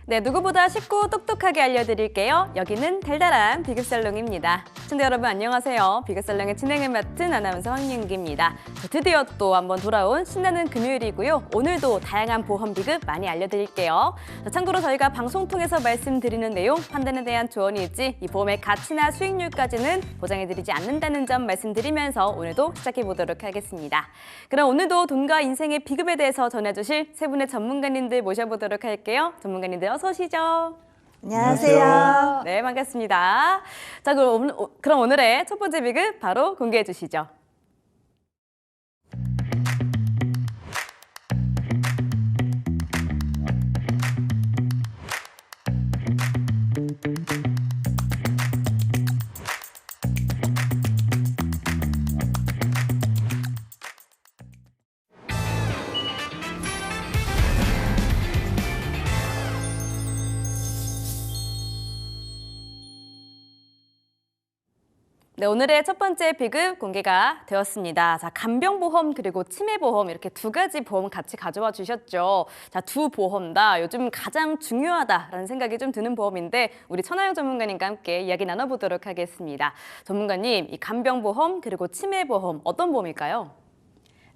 네, 누구보다 쉽고 똑똑하게 알려드릴게요. 여기는 달달한 비급살롱입니다. 시청자 여러분 안녕하세요. 비급살롱의 진행을 맡은 아나운서 황윤기입니다. 드디어 또 한번 돌아온 신나는 금요일이고요. 오늘도 다양한 보험 비급 많이 알려드릴게요. 참고로 저희가 방송 통해서 말씀드리는 내용, 판단에 대한 조언이지 이 보험의 가치나 수익률까지는 보장해드리지 않는다는 점 말씀드리면서 오늘도 시작해보도록 하겠습니다. 그럼 오늘도 돈과 인생의 비급에 대해서 전해주실 세 분의 전문가님들 모셔보도록 할게요. 전문가님들 어서 오시죠. 안녕하세요. 네, 반갑습니다. 자, 그럼 오늘의 첫 번째 비급 바로 공개해 주시죠. 네, 오늘의 첫 번째 비급 공개가 되었습니다. 자, 간병보험 그리고 치매보험 이렇게 두 가지 보험 같이 가져와 주셨죠. 자, 두 보험 다 요즘 가장 중요하다라는 생각이 좀 드는 보험인데 우리 천하영 전문가님과 함께 이야기 나눠보도록 하겠습니다. 전문가님, 이 간병보험 그리고 치매보험 어떤 보험일까요?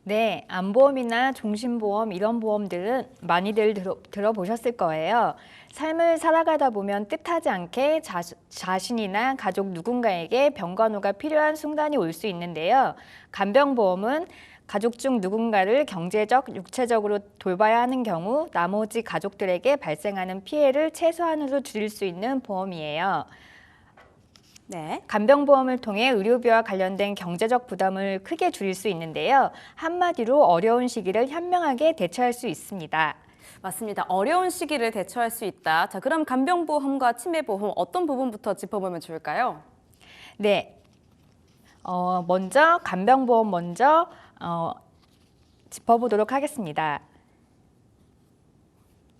네, 암보험이나 종신보험 이런 보험들은 많이들 들어보셨을 거예요. 삶을 살아가다 보면 뜻하지 않게 자신이나 가족 누군가에게 병간호가 필요한 순간이 올 수 있는데요. 간병보험은 가족 중 누군가를 경제적, 육체적으로 돌봐야 하는 경우 나머지 가족들에게 발생하는 피해를 최소한으로 줄일 수 있는 보험이에요. 네. 간병보험을 통해 의료비와 관련된 경제적 부담을 크게 줄일 수 있는데요. 한마디로 어려운 시기를 현명하게 대처할 수 있습니다. 맞습니다. 어려운 시기를 대처할 수 있다. 자, 그럼 간병보험과 치매보험 어떤 부분부터 짚어보면 좋을까요? 네, 먼저 간병보험 먼저 짚어보도록 하겠습니다.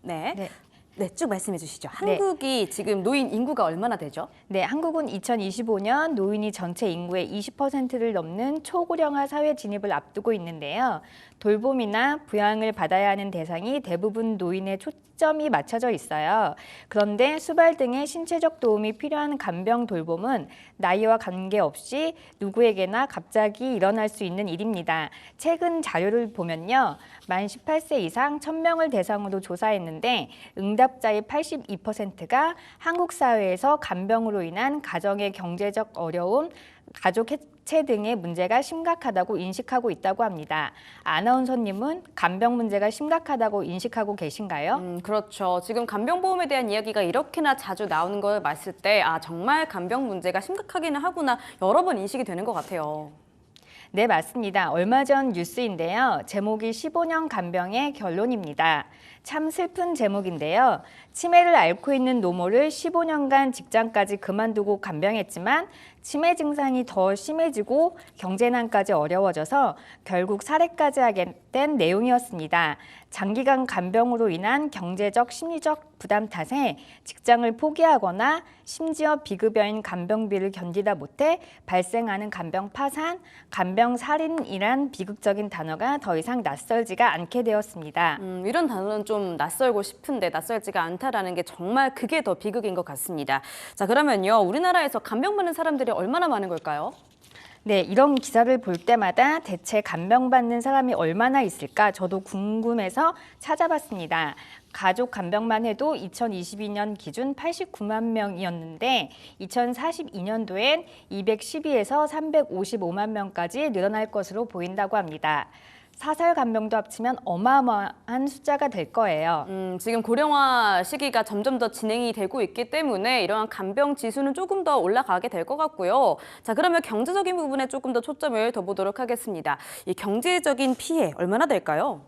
네. 네. 네, 쭉 말씀해 주시죠. 한국이 지금 노인 인구가 얼마나 되죠? 네, 한국은 2025년 노인이 전체 인구의 20%를 넘는 초고령화 사회 진입을 앞두고 있는데요. 돌봄이나 부양을 받아야 하는 대상이 대부분 노인의 초점이 맞춰져 있어요. 그런데 수발 등의 신체적 도움이 필요한 간병 돌봄은 나이와 관계없이 누구에게나 갑자기 일어날 수 있는 일입니다. 최근 자료를 보면요. 만 18세 이상 1000명을 대상으로 조사했는데 응답자의 82%가 한국 사회에서 간병으로 인한 가정의 경제적 어려움, 가족 해체 등의 문제가 심각하다고 인식하고 있다고 합니다. 아나운서님은 간병 문제가 심각하다고 인식하고 계신가요? 그렇죠. 지금 간병보험에 대한 이야기가 이렇게나 자주 나오는 걸 봤을 때 정말 간병 문제가 심각하기는 하구나 여러 번 인식이 되는 것 같아요. 네, 맞습니다. 얼마 전 뉴스인데요. 제목이 15년 간병의 결론입니다. 참 슬픈 제목인데요. 치매를 앓고 있는 노모를 15년간 직장까지 그만두고 간병했지만 치매 증상이 더 심해지고 경제난까지 어려워져서 결국 사례까지 하게 된 내용이었습니다. 장기간 간병으로 인한 경제적, 심리적 부담 탓에 직장을 포기하거나 심지어 비급여인 간병비를 견디다 못해 발생하는 간병 파산, 간병 살인이란 비극적인 단어가 더 이상 낯설지가 않게 되었습니다. 이런 단어는 좀 낯설고 싶은데 낯설지가 않다라는 게 정말 그게 더 비극인 것 같습니다. 자, 그러면요. 우리나라에서 간병 받는 사람들이 얼마나 많은 걸까요? 네, 이런 기사를 볼 때마다 대체 간병받는 사람이 얼마나 있을까 저도 궁금해서 찾아봤습니다. 가족 간병만 해도 2022년 기준 89만 명이었는데 2042년도엔 212에서 355만 명까지 늘어날 것으로 보인다고 합니다. 사설 간병도 합치면 어마어마한 숫자가 될 거예요. 지금 고령화 시기가 점점 더 진행이 되고 있기 때문에 이러한 간병 지수는 조금 더 올라가게 될 것 같고요. 자, 그러면 경제적인 부분에 조금 더 초점을 더 보도록 하겠습니다. 이 경제적인 피해 얼마나 될까요?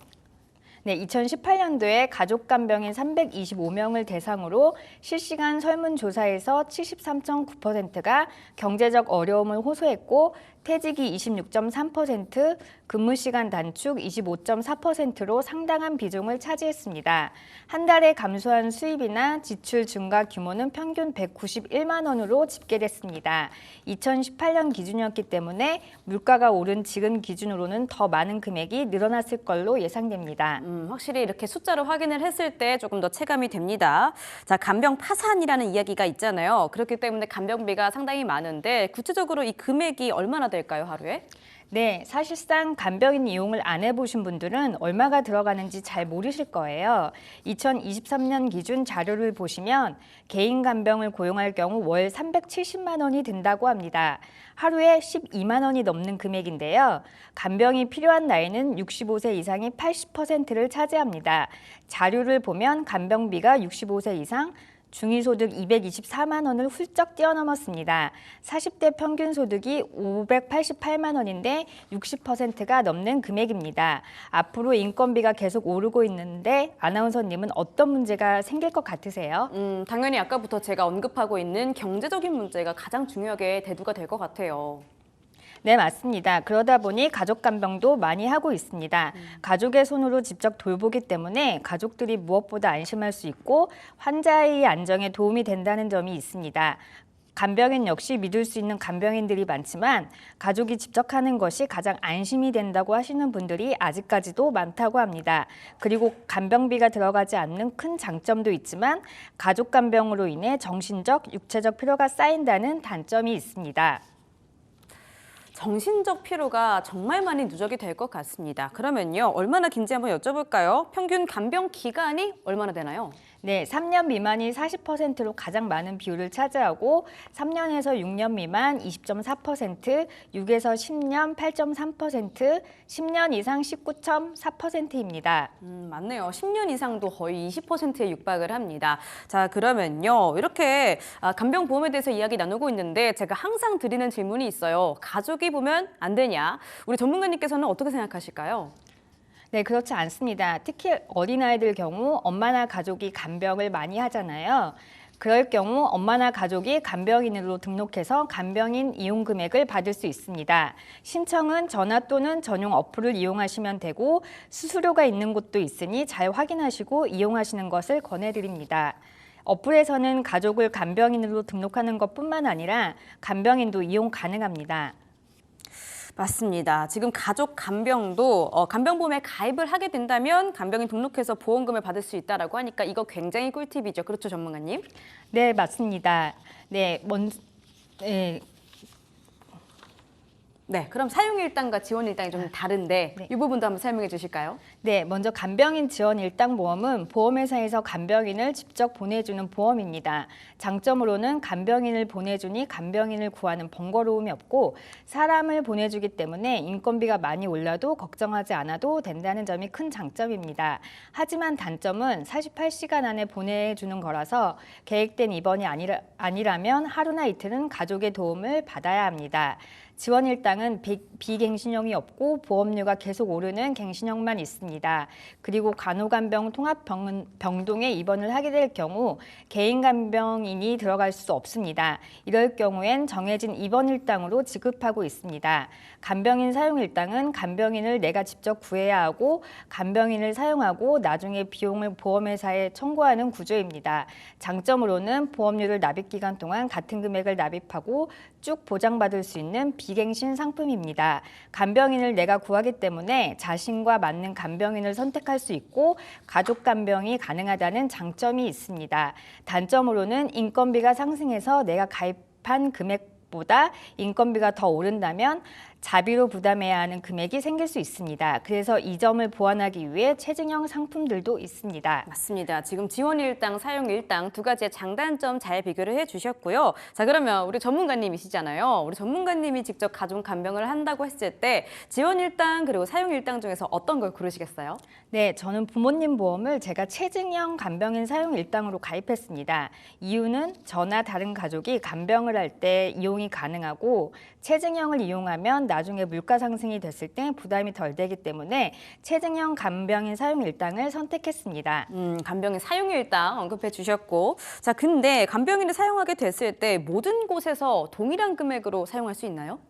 네, 2018년도에 가족 간병인 325명을 대상으로 실시간 설문조사에서 73.9%가 경제적 어려움을 호소했고 퇴직이 26.3%, 근무 시간 단축 25.4%로 상당한 비중을 차지했습니다. 한 달에 감소한 수입이나 지출 증가 규모는 평균 191만 원으로 집계됐습니다. 2018년 기준이었기 때문에 물가가 오른 지금 기준으로는 더 많은 금액이 늘어났을 걸로 예상됩니다. 확실히 이렇게 숫자로 확인을 했을 때 조금 더 체감이 됩니다. 자, 간병 파산이라는 이야기가 있잖아요. 그렇기 때문에 간병비가 상당히 많은데 구체적으로 이 금액이 얼마나 될까요, 하루에? 네, 사실상 간병인 이용을 안 해보신 분들은 얼마가 들어가는지 잘 모르실 거예요. 2023년 기준 자료를 보시면 개인 간병을 고용할 경우 월 370만 원이 든다고 합니다. 하루에 12만 원이 넘는 금액인데요. 간병이 필요한 나이는 65세 이상이 80%를 차지합니다. 자료를 보면 간병비가 65세 이상, 중위소득 224만 원을 훌쩍 뛰어넘었습니다. 40대 평균 소득이 588만 원인데 60%가 넘는 금액입니다. 앞으로 인건비가 계속 오르고 있는데 아나운서님은 어떤 문제가 생길 것 같으세요? 당연히 아까부터 제가 언급하고 있는 경제적인 문제가 가장 중요하게 대두가 될 것 같아요. 네, 맞습니다. 그러다 보니 가족 간병도 많이 하고 있습니다. 가족의 손으로 직접 돌보기 때문에 가족들이 무엇보다 안심할 수 있고 환자의 안정에 도움이 된다는 점이 있습니다. 간병인 역시 믿을 수 있는 간병인들이 많지만 가족이 직접 하는 것이 가장 안심이 된다고 하시는 분들이 아직까지도 많다고 합니다. 그리고 간병비가 들어가지 않는 큰 장점도 있지만 가족 간병으로 인해 정신적, 육체적 피로가 쌓인다는 단점이 있습니다. 정신적 피로가 정말 많이 누적이 될 것 같습니다. 그러면요, 얼마나 긴지 한번 여쭤볼까요? 평균 간병 기간이 얼마나 되나요? 네, 3년 미만이 40%로 가장 많은 비율을 차지하고 3년에서 6년 미만 20.4%, 6에서 10년 8.3%, 10년 이상 19.4%입니다. 맞네요. 10년 이상도 거의 20%에 육박을 합니다. 자, 그러면요, 이렇게 간병보험에 대해서 이야기 나누고 있는데 제가 항상 드리는 질문이 있어요. 가족이 보면 안 되냐? 우리 전문가님께서는 어떻게 생각하실까요? 네, 그렇지 않습니다. 특히 어린아이들 경우 엄마나 가족이 간병을 많이 하잖아요. 그럴 경우 엄마나 가족이 간병인으로 등록해서 간병인 이용 금액을 받을 수 있습니다. 신청은 전화 또는 전용 어플을 이용하시면 되고 수수료가 있는 곳도 있으니 잘 확인하시고 이용하시는 것을 권해드립니다. 어플에서는 가족을 간병인으로 등록하는 것뿐만 아니라 간병인도 이용 가능합니다. 맞습니다. 지금 가족 간병도 간병보험에 가입을 하게 된다면 간병인 등록해서 보험금을 받을 수 있다라고 하니까 이거 굉장히 꿀팁이죠. 그렇죠, 전문가님? 네, 맞습니다. 네, 그럼 사용일당과 지원일당이 좀 다른데 네. 이 부분도 한번 설명해 주실까요? 네, 먼저 간병인 지원 일당 보험은 보험회사에서 간병인을 직접 보내주는 보험입니다. 장점으로는 간병인을 보내주니 간병인을 구하는 번거로움이 없고 사람을 보내주기 때문에 인건비가 많이 올라도 걱정하지 않아도 된다는 점이 큰 장점입니다. 하지만 단점은 48시간 안에 보내주는 거라서 계획된 입원이 아니라면 하루나 이틀은 가족의 도움을 받아야 합니다. 지원 일당은 비갱신형이 없고 보험료가 계속 오르는 갱신형만 있습니다. 그리고 간호간병 통합병동에 입원을 하게 될 경우 개인 간병인이 들어갈 수 없습니다. 이럴 경우엔 정해진 입원 일당으로 지급하고 있습니다. 간병인 사용 일당은 간병인을 내가 직접 구해야 하고 간병인을 사용하고 나중에 비용을 보험회사에 청구하는 구조입니다. 장점으로는 보험료를 납입 기간 동안 같은 금액을 납입하고 쭉 보장받을 수 있는 비갱신 상품입니다. 간병인을 내가 구하기 때문에 자신과 맞는 간병인을 선택할 수 있고 가족 간병이 가능하다는 장점이 있습니다. 단점으로는 인건비가 상승해서 내가 가입한 금액보다 인건비가 더 오른다면 자비로 부담해야 하는 금액이 생길 수 있습니다. 그래서 이 점을 보완하기 위해 체증형 상품들도 있습니다. 맞습니다. 지금 지원 일당, 사용 일당 두 가지의 장단점 잘 비교를 해주셨고요. 자, 그러면 우리 전문가님이시잖아요. 우리 전문가님이 직접 가족 간병을 한다고 했을 때 지원 일당 그리고 사용 일당 중에서 어떤 걸 고르시겠어요? 네, 저는 부모님 보험을 제가 체증형 간병인 사용 일당으로 가입했습니다. 이유는 저나 다른 가족이 간병을 할 때 이용이 가능하고 체증형을 이용하면 나중에 물가 상승이 됐을 때 부담이 덜 되기 때문에 체증형 간병인 사용 일당을 선택했습니다. 간병인 사용 일당 언급해 주셨고, 자, 근데 간병인을 사용하게 됐을 때 모든 곳에서 동일한 금액으로 사용할 수 있나요?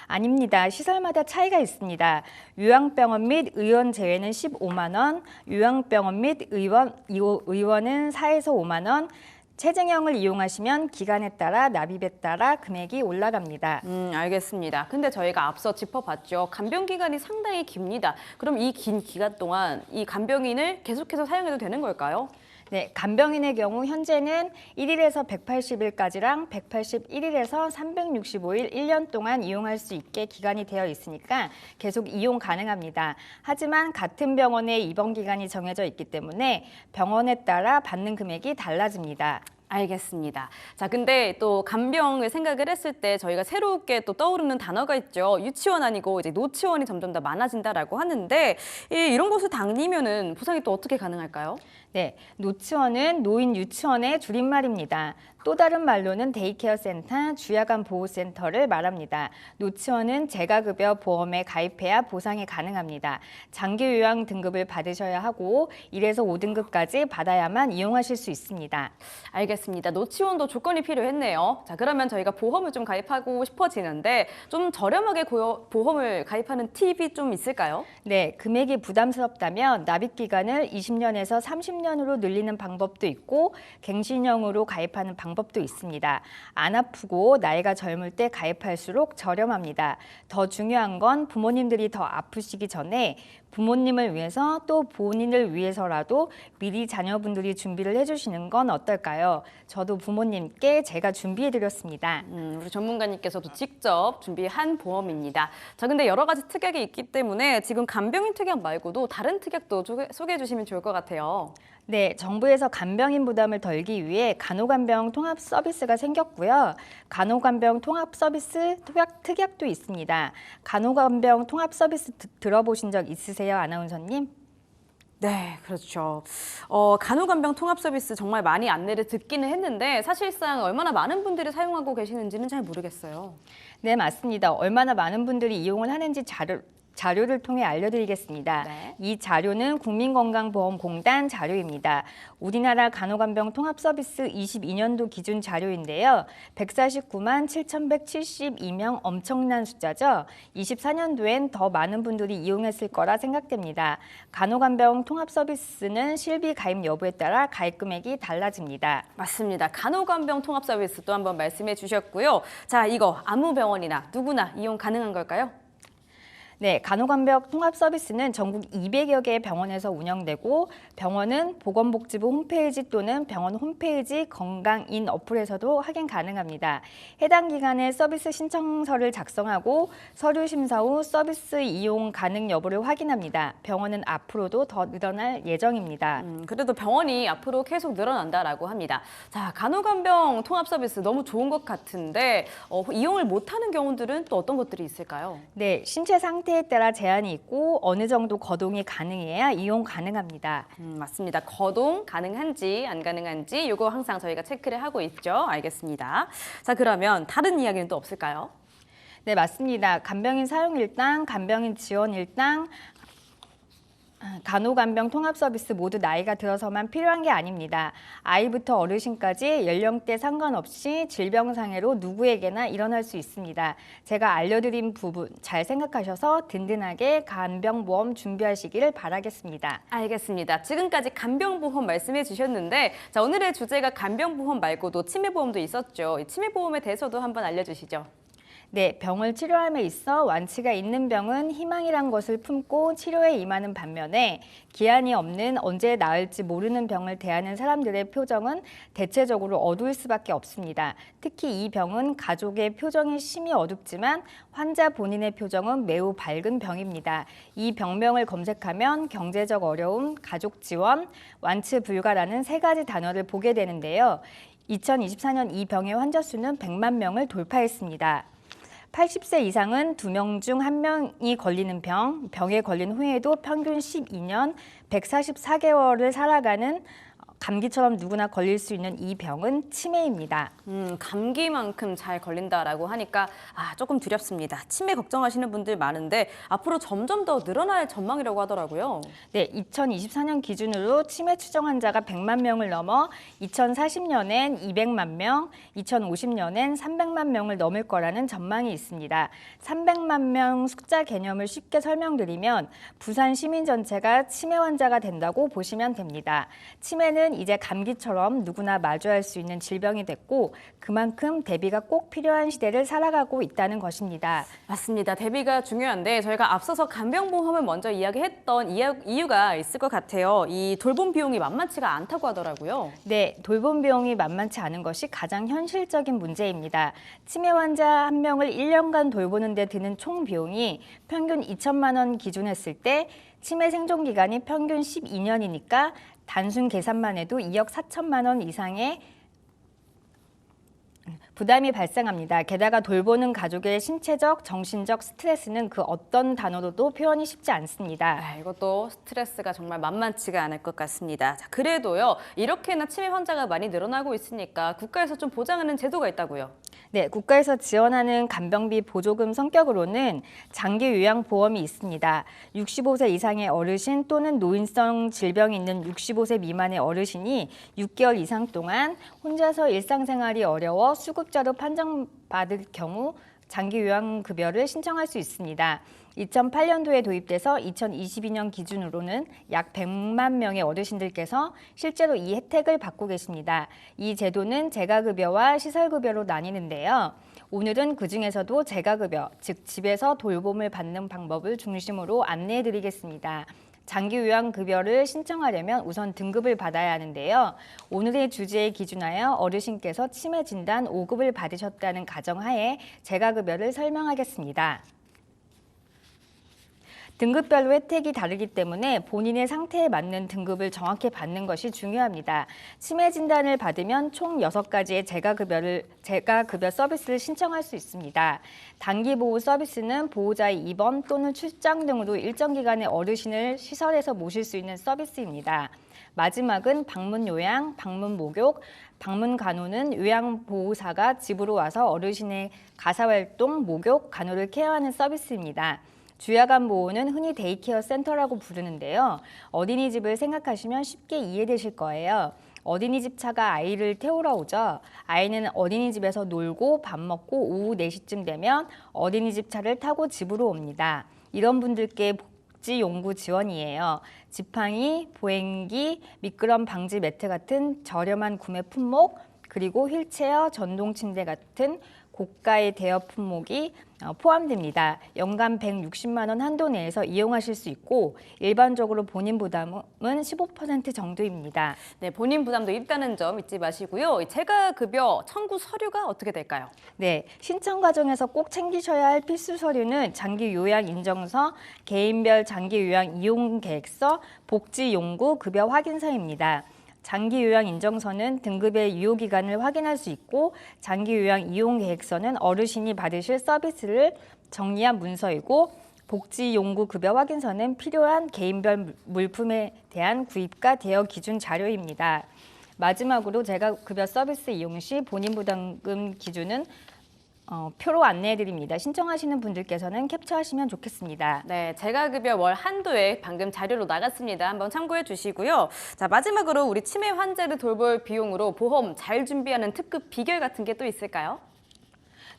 아닙니다. 시설마다 차이가 있습니다. 요양병원 및 의원 제외는 15만 원, 요양병원 및 의원은 4에서 5만 원, 체증형을 이용하시면 기간에 따라 납입에 따라 금액이 올라갑니다. 알겠습니다. 근데 저희가 앞서 짚어봤죠. 간병 기간이 상당히 깁니다. 그럼 이 긴 기간 동안 이 간병인을 계속해서 사용해도 되는 걸까요? 네, 간병인의 경우 현재는 1일에서 180일까지랑 181일에서 365일 1년 동안 이용할 수 있게 기간이 되어 있으니까 계속 이용 가능합니다. 하지만 같은 병원의 입원 기간이 정해져 있기 때문에 병원에 따라 받는 금액이 달라집니다. 알겠습니다. 자, 근데 또 간병을 생각을 했을 때 저희가 새롭게 또 떠오르는 단어가 있죠. 유치원 아니고 이제 노치원이 점점 더 많아진다라고 하는데 이런 곳을 다니면은 보상이 또 어떻게 가능할까요? 네, 노치원은 노인 유치원의 줄임말입니다. 또 다른 말로는 데이케어 센터, 주야간 보호센터를 말합니다. 노치원은 재가급여 보험에 가입해야 보상이 가능합니다. 장기 요양 등급을 받으셔야 하고 1에서 5등급까지 받아야만 이용하실 수 있습니다. 알겠습니다. 노치원도 조건이 필요했네요. 자, 그러면 저희가 보험을 좀 가입하고 싶어지는데 좀 저렴하게 보험을 가입하는 팁이 좀 있을까요? 네, 금액이 부담스럽다면 납입 기간을 20년에서 30년으로 늘리는 방법도 있고 갱신형으로 가입하는 방법도 있습니다. 안 아프고 나이가 젊을 때 가입할수록 저렴합니다. 더 중요한 건 부모님들이 더 아프시기 전에 부모님을 위해서 또 본인을 위해서라도 미리 자녀분들이 준비를 해주시는 건 어떨까요? 저도 부모님께 제가 준비해드렸습니다. 우리 전문가님께서도 직접 준비한 보험입니다. 자, 근데 여러 가지 특약이 있기 때문에 지금 간병인 특약 말고도 다른 특약도 소개해 주시면 좋을 것 같아요. 네, 정부에서 간병인 부담을 덜기 위해 간호간병 통합 서비스가 생겼고요. 간호간병 통합 서비스 특약도 있습니다. 간호간병 통합 서비스 들어보신 적 있으세요, 아나운서님? 네, 그렇죠. 간호간병 통합 서비스 정말 많이 안내를 듣기는 했는데 사실상 얼마나 많은 분들이 사용하고 계시는지는 잘 모르겠어요. 네, 맞습니다. 얼마나 많은 분들이 이용을 하는지 자료를 통해 알려드리겠습니다. 네. 이 자료는 국민건강보험공단 자료입니다. 우리나라 간호간병 통합서비스 22년도 기준 자료인데요. 149만 7,172명 엄청난 숫자죠. 24년도엔 더 많은 분들이 이용했을 거라 생각됩니다. 간호간병 통합서비스는 실비 가입 여부에 따라 가입 금액이 달라집니다. 맞습니다. 간호간병 통합 서비스 또 한번 말씀해 주셨고요. 자, 이거 아무 병원이나 누구나 이용 가능한 걸까요? 네, 간호간병 통합 서비스는 전국 200여 개의 병원에서 운영되고 병원은 보건복지부 홈페이지 또는 병원 홈페이지 건강인 어플에서도 확인 가능합니다. 해당 기관에 서비스 신청서를 작성하고 서류 심사 후 서비스 이용 가능 여부를 확인합니다. 병원은 앞으로도 더 늘어날 예정입니다. 그래도 병원이 앞으로 계속 늘어난다라고 합니다. 자, 간호간병 통합 서비스 너무 좋은 것 같은데 이용을 못하는 경우들은 또 어떤 것들이 있을까요? 네, 신체 상태에 따라 제한이 있고 어느 정도 거동이 가능해야 이용 가능합니다. 맞습니다. 거동 가능한지 안 가능한지 이거 항상 저희가 체크를 하고 있죠. 알겠습니다. 자, 그러면 다른 이야기는 또 없을까요? 네, 맞습니다. 간병인 사용 일당, 간병인 지원 일당, 간호간병 통합 서비스 모두 나이가 들어서만 필요한 게 아닙니다. 아이부터 어르신까지 연령대 상관없이 질병상해로 누구에게나 일어날 수 있습니다. 제가 알려드린 부분 잘 생각하셔서 든든하게 간병보험 준비하시기를 바라겠습니다. 알겠습니다. 지금까지 간병보험 말씀해 주셨는데 자, 오늘의 주제가 간병보험 말고도 치매보험도 있었죠. 이 치매보험에 대해서도 한번 알려주시죠. 네, 병을 치료함에 있어 완치가 있는 병은 희망이란 것을 품고 치료에 임하는 반면에 기한이 없는 언제 나을지 모르는 병을 대하는 사람들의 표정은 대체적으로 어두울 수밖에 없습니다. 특히 이 병은 가족의 표정이 심히 어둡지만 환자 본인의 표정은 매우 밝은 병입니다. 이 병명을 검색하면 경제적 어려움, 가족 지원, 완치 불가라는 세 가지 단어를 보게 되는데요. 2024년 이 병의 환자 수는 100만 명을 돌파했습니다. 80세 이상은 2명 중 1명이 걸리는 병에 걸린 후에도 평균 12년, 144개월을 살아가는 감기처럼 누구나 걸릴 수 있는 이 병은 치매입니다. 감기만큼 잘 걸린다라고 하니까 조금 두렵습니다. 치매 걱정하시는 분들 많은데 앞으로 점점 더 늘어날 전망이라고 하더라고요. 네, 2024년 기준으로 치매 추정 환자가 100만 명을 넘어 2040년엔 200만 명, 2050년엔 300만 명을 넘을 거라는 전망이 있습니다. 300만 명 숫자 개념을 쉽게 설명드리면 부산 시민 전체가 치매 환자가 된다고 보시면 됩니다. 치매는 이제 감기처럼 누구나 마주할 수 있는 질병이 됐고 그만큼 대비가 꼭 필요한 시대를 살아가고 있다는 것입니다. 맞습니다. 대비가 중요한데 저희가 앞서서 간병보험을 먼저 이야기했던 이유가 있을 것 같아요. 이 돌봄 비용이 만만치가 않다고 하더라고요. 네, 돌봄 비용이 만만치 않은 것이 가장 현실적인 문제입니다. 치매 환자 한 명을 1년간 돌보는 데 드는 총 비용이 평균 2천만 원 기준했을 때 치매 생존 기간이 평균 12년이니까 단순 계산만 해도 2억 4천만 원 이상의 부담이 발생합니다. 게다가 돌보는 가족의 신체적, 정신적 스트레스는 그 어떤 단어로도 표현이 쉽지 않습니다. 이것도 스트레스가 정말 만만치가 않을 것 같습니다. 자, 그래도요, 이렇게나 치매 환자가 많이 늘어나고 있으니까 국가에서 좀 보장하는 제도가 있다고요. 네, 국가에서 지원하는 간병비 보조금 성격으로는 장기 요양보험이 있습니다. 65세 이상의 어르신 또는 노인성 질병이 있는 65세 미만의 어르신이 6개월 이상 동안 혼자서 일상생활이 어려워 수급자로 판정받을 경우 장기 요양급여를 신청할 수 있습니다. 2008년도에 도입돼서 2022년 기준으로는 약 100만 명의 어르신들께서 실제로 이 혜택을 받고 계십니다. 이 제도는 재가급여와 시설급여로 나뉘는데요. 오늘은 그중에서도 재가급여, 즉 집에서 돌봄을 받는 방법을 중심으로 안내해드리겠습니다. 장기 요양급여를 신청하려면 우선 등급을 받아야 하는데요. 오늘의 주제에 기준하여 어르신께서 치매 진단 5급을 받으셨다는 가정하에 재가급여를 설명하겠습니다. 등급별로 혜택이 다르기 때문에 본인의 상태에 맞는 등급을 정확히 받는 것이 중요합니다. 치매 진단을 받으면 총 6가지의 재가급여 서비스를 신청할 수 있습니다. 단기보호 서비스는 보호자의 입원 또는 출장 등으로 일정 기간의 어르신을 시설에서 모실 수 있는 서비스입니다. 마지막은 방문 요양, 방문 목욕, 방문 간호는 요양보호사가 집으로 와서 어르신의 가사활동, 목욕, 간호를 케어하는 서비스입니다. 주야간 보호는 흔히 데이케어 센터라고 부르는데요. 어린이집을 생각하시면 쉽게 이해되실 거예요. 어린이집 차가 아이를 태우러 오죠. 아이는 어린이집에서 놀고 밥 먹고 오후 4시쯤 되면 어린이집 차를 타고 집으로 옵니다. 이런 분들께 복지용구 지원이에요. 지팡이, 보행기, 미끄럼 방지 매트 같은 저렴한 구매 품목, 그리고 휠체어, 전동 침대 같은 고가의 대여 품목이 포함됩니다. 연간 160만 원 한도 내에서 이용하실 수 있고 일반적으로 본인 부담은 15% 정도입니다. 네, 본인 부담도 있다는 점 잊지 마시고요. 이 재가급여 청구 서류가 어떻게 될까요? 네, 신청 과정에서 꼭 챙기셔야 할 필수 서류는 장기 요양 인정서, 개인별 장기 요양 이용 계획서, 복지 용구 급여 확인서입니다. 장기 요양 인정서는 등급의 유효 기간을 확인할 수 있고 장기 요양 이용 계획서는 어르신이 받으실 서비스를 정리한 문서이고 복지 용구 급여 확인서는 필요한 개인별 물품에 대한 구입과 대여 기준 자료입니다. 마지막으로 재가급여 서비스 이용 시 본인 부담금 기준은 표로 안내해드립니다. 신청하시는 분들께서는 캡처하시면 좋겠습니다. 네, 재가급여 월 한도에 방금 자료로 나갔습니다. 한번 참고해 주시고요. 자, 마지막으로 우리 치매 환자를 돌볼 비용으로 보험 잘 준비하는 특급 비결 같은 게 또 있을까요?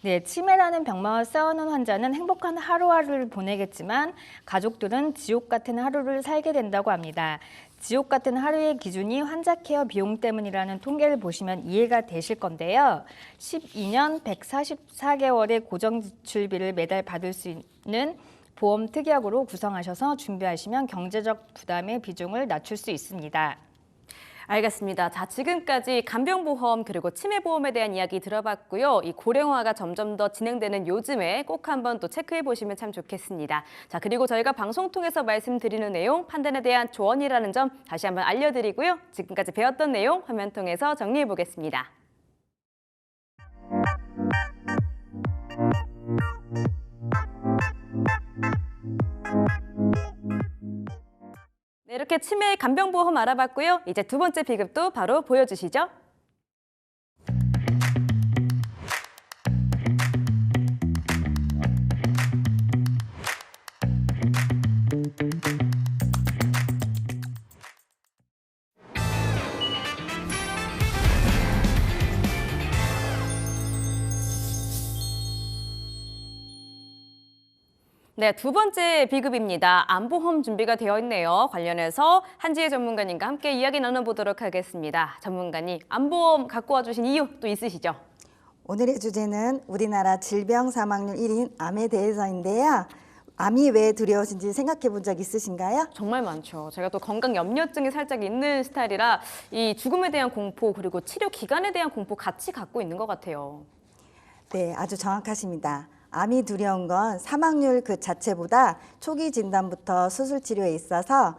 네, 치매라는 병마와 싸우는 환자는 행복한 하루하루를 보내겠지만 가족들은 지옥 같은 하루를 살게 된다고 합니다. 지옥 같은 하루의 기준이 환자 케어 비용 때문이라는 통계를 보시면 이해가 되실 건데요. 12년 144개월의 고정 지출비를 매달 받을 수 있는 보험 특약으로 구성하셔서 준비하시면 경제적 부담의 비중을 낮출 수 있습니다. 알겠습니다. 자, 지금까지 간병보험 그리고 치매보험에 대한 이야기 들어봤고요. 이 고령화가 점점 더 진행되는 요즘에 꼭 한번 또 체크해 보시면 참 좋겠습니다. 자, 그리고 저희가 방송 통해서 말씀드리는 내용, 판단에 대한 조언이라는 점 다시 한번 알려드리고요. 지금까지 배웠던 내용 화면 통해서 정리해 보겠습니다. 네, 이렇게 이렇게 치매 간병보험 알아봤고요. 이제 두 번째 비급도 바로 보여주시죠. 네, 두 번째 비급입니다. 암보험 준비가 되어 있네요. 관련해서 한지혜 전문가님과 함께 이야기 나눠보도록 하겠습니다. 전문가님, 암보험 갖고 와주신 이유 또 있으시죠? 오늘의 주제는 우리나라 질병 사망률 1위인 암에 대해서인데요. 암이 왜 두려우신지 생각해 본 적 있으신가요? 정말 많죠. 제가 또 건강 염려증이 살짝 있는 스타일이라 이 죽음에 대한 공포 그리고 치료 기간에 대한 공포 같이 갖고 있는 것 같아요. 네, 아주 정확하십니다. 암이 두려운 건 사망률 그 자체보다 초기 진단부터 수술 치료에 있어서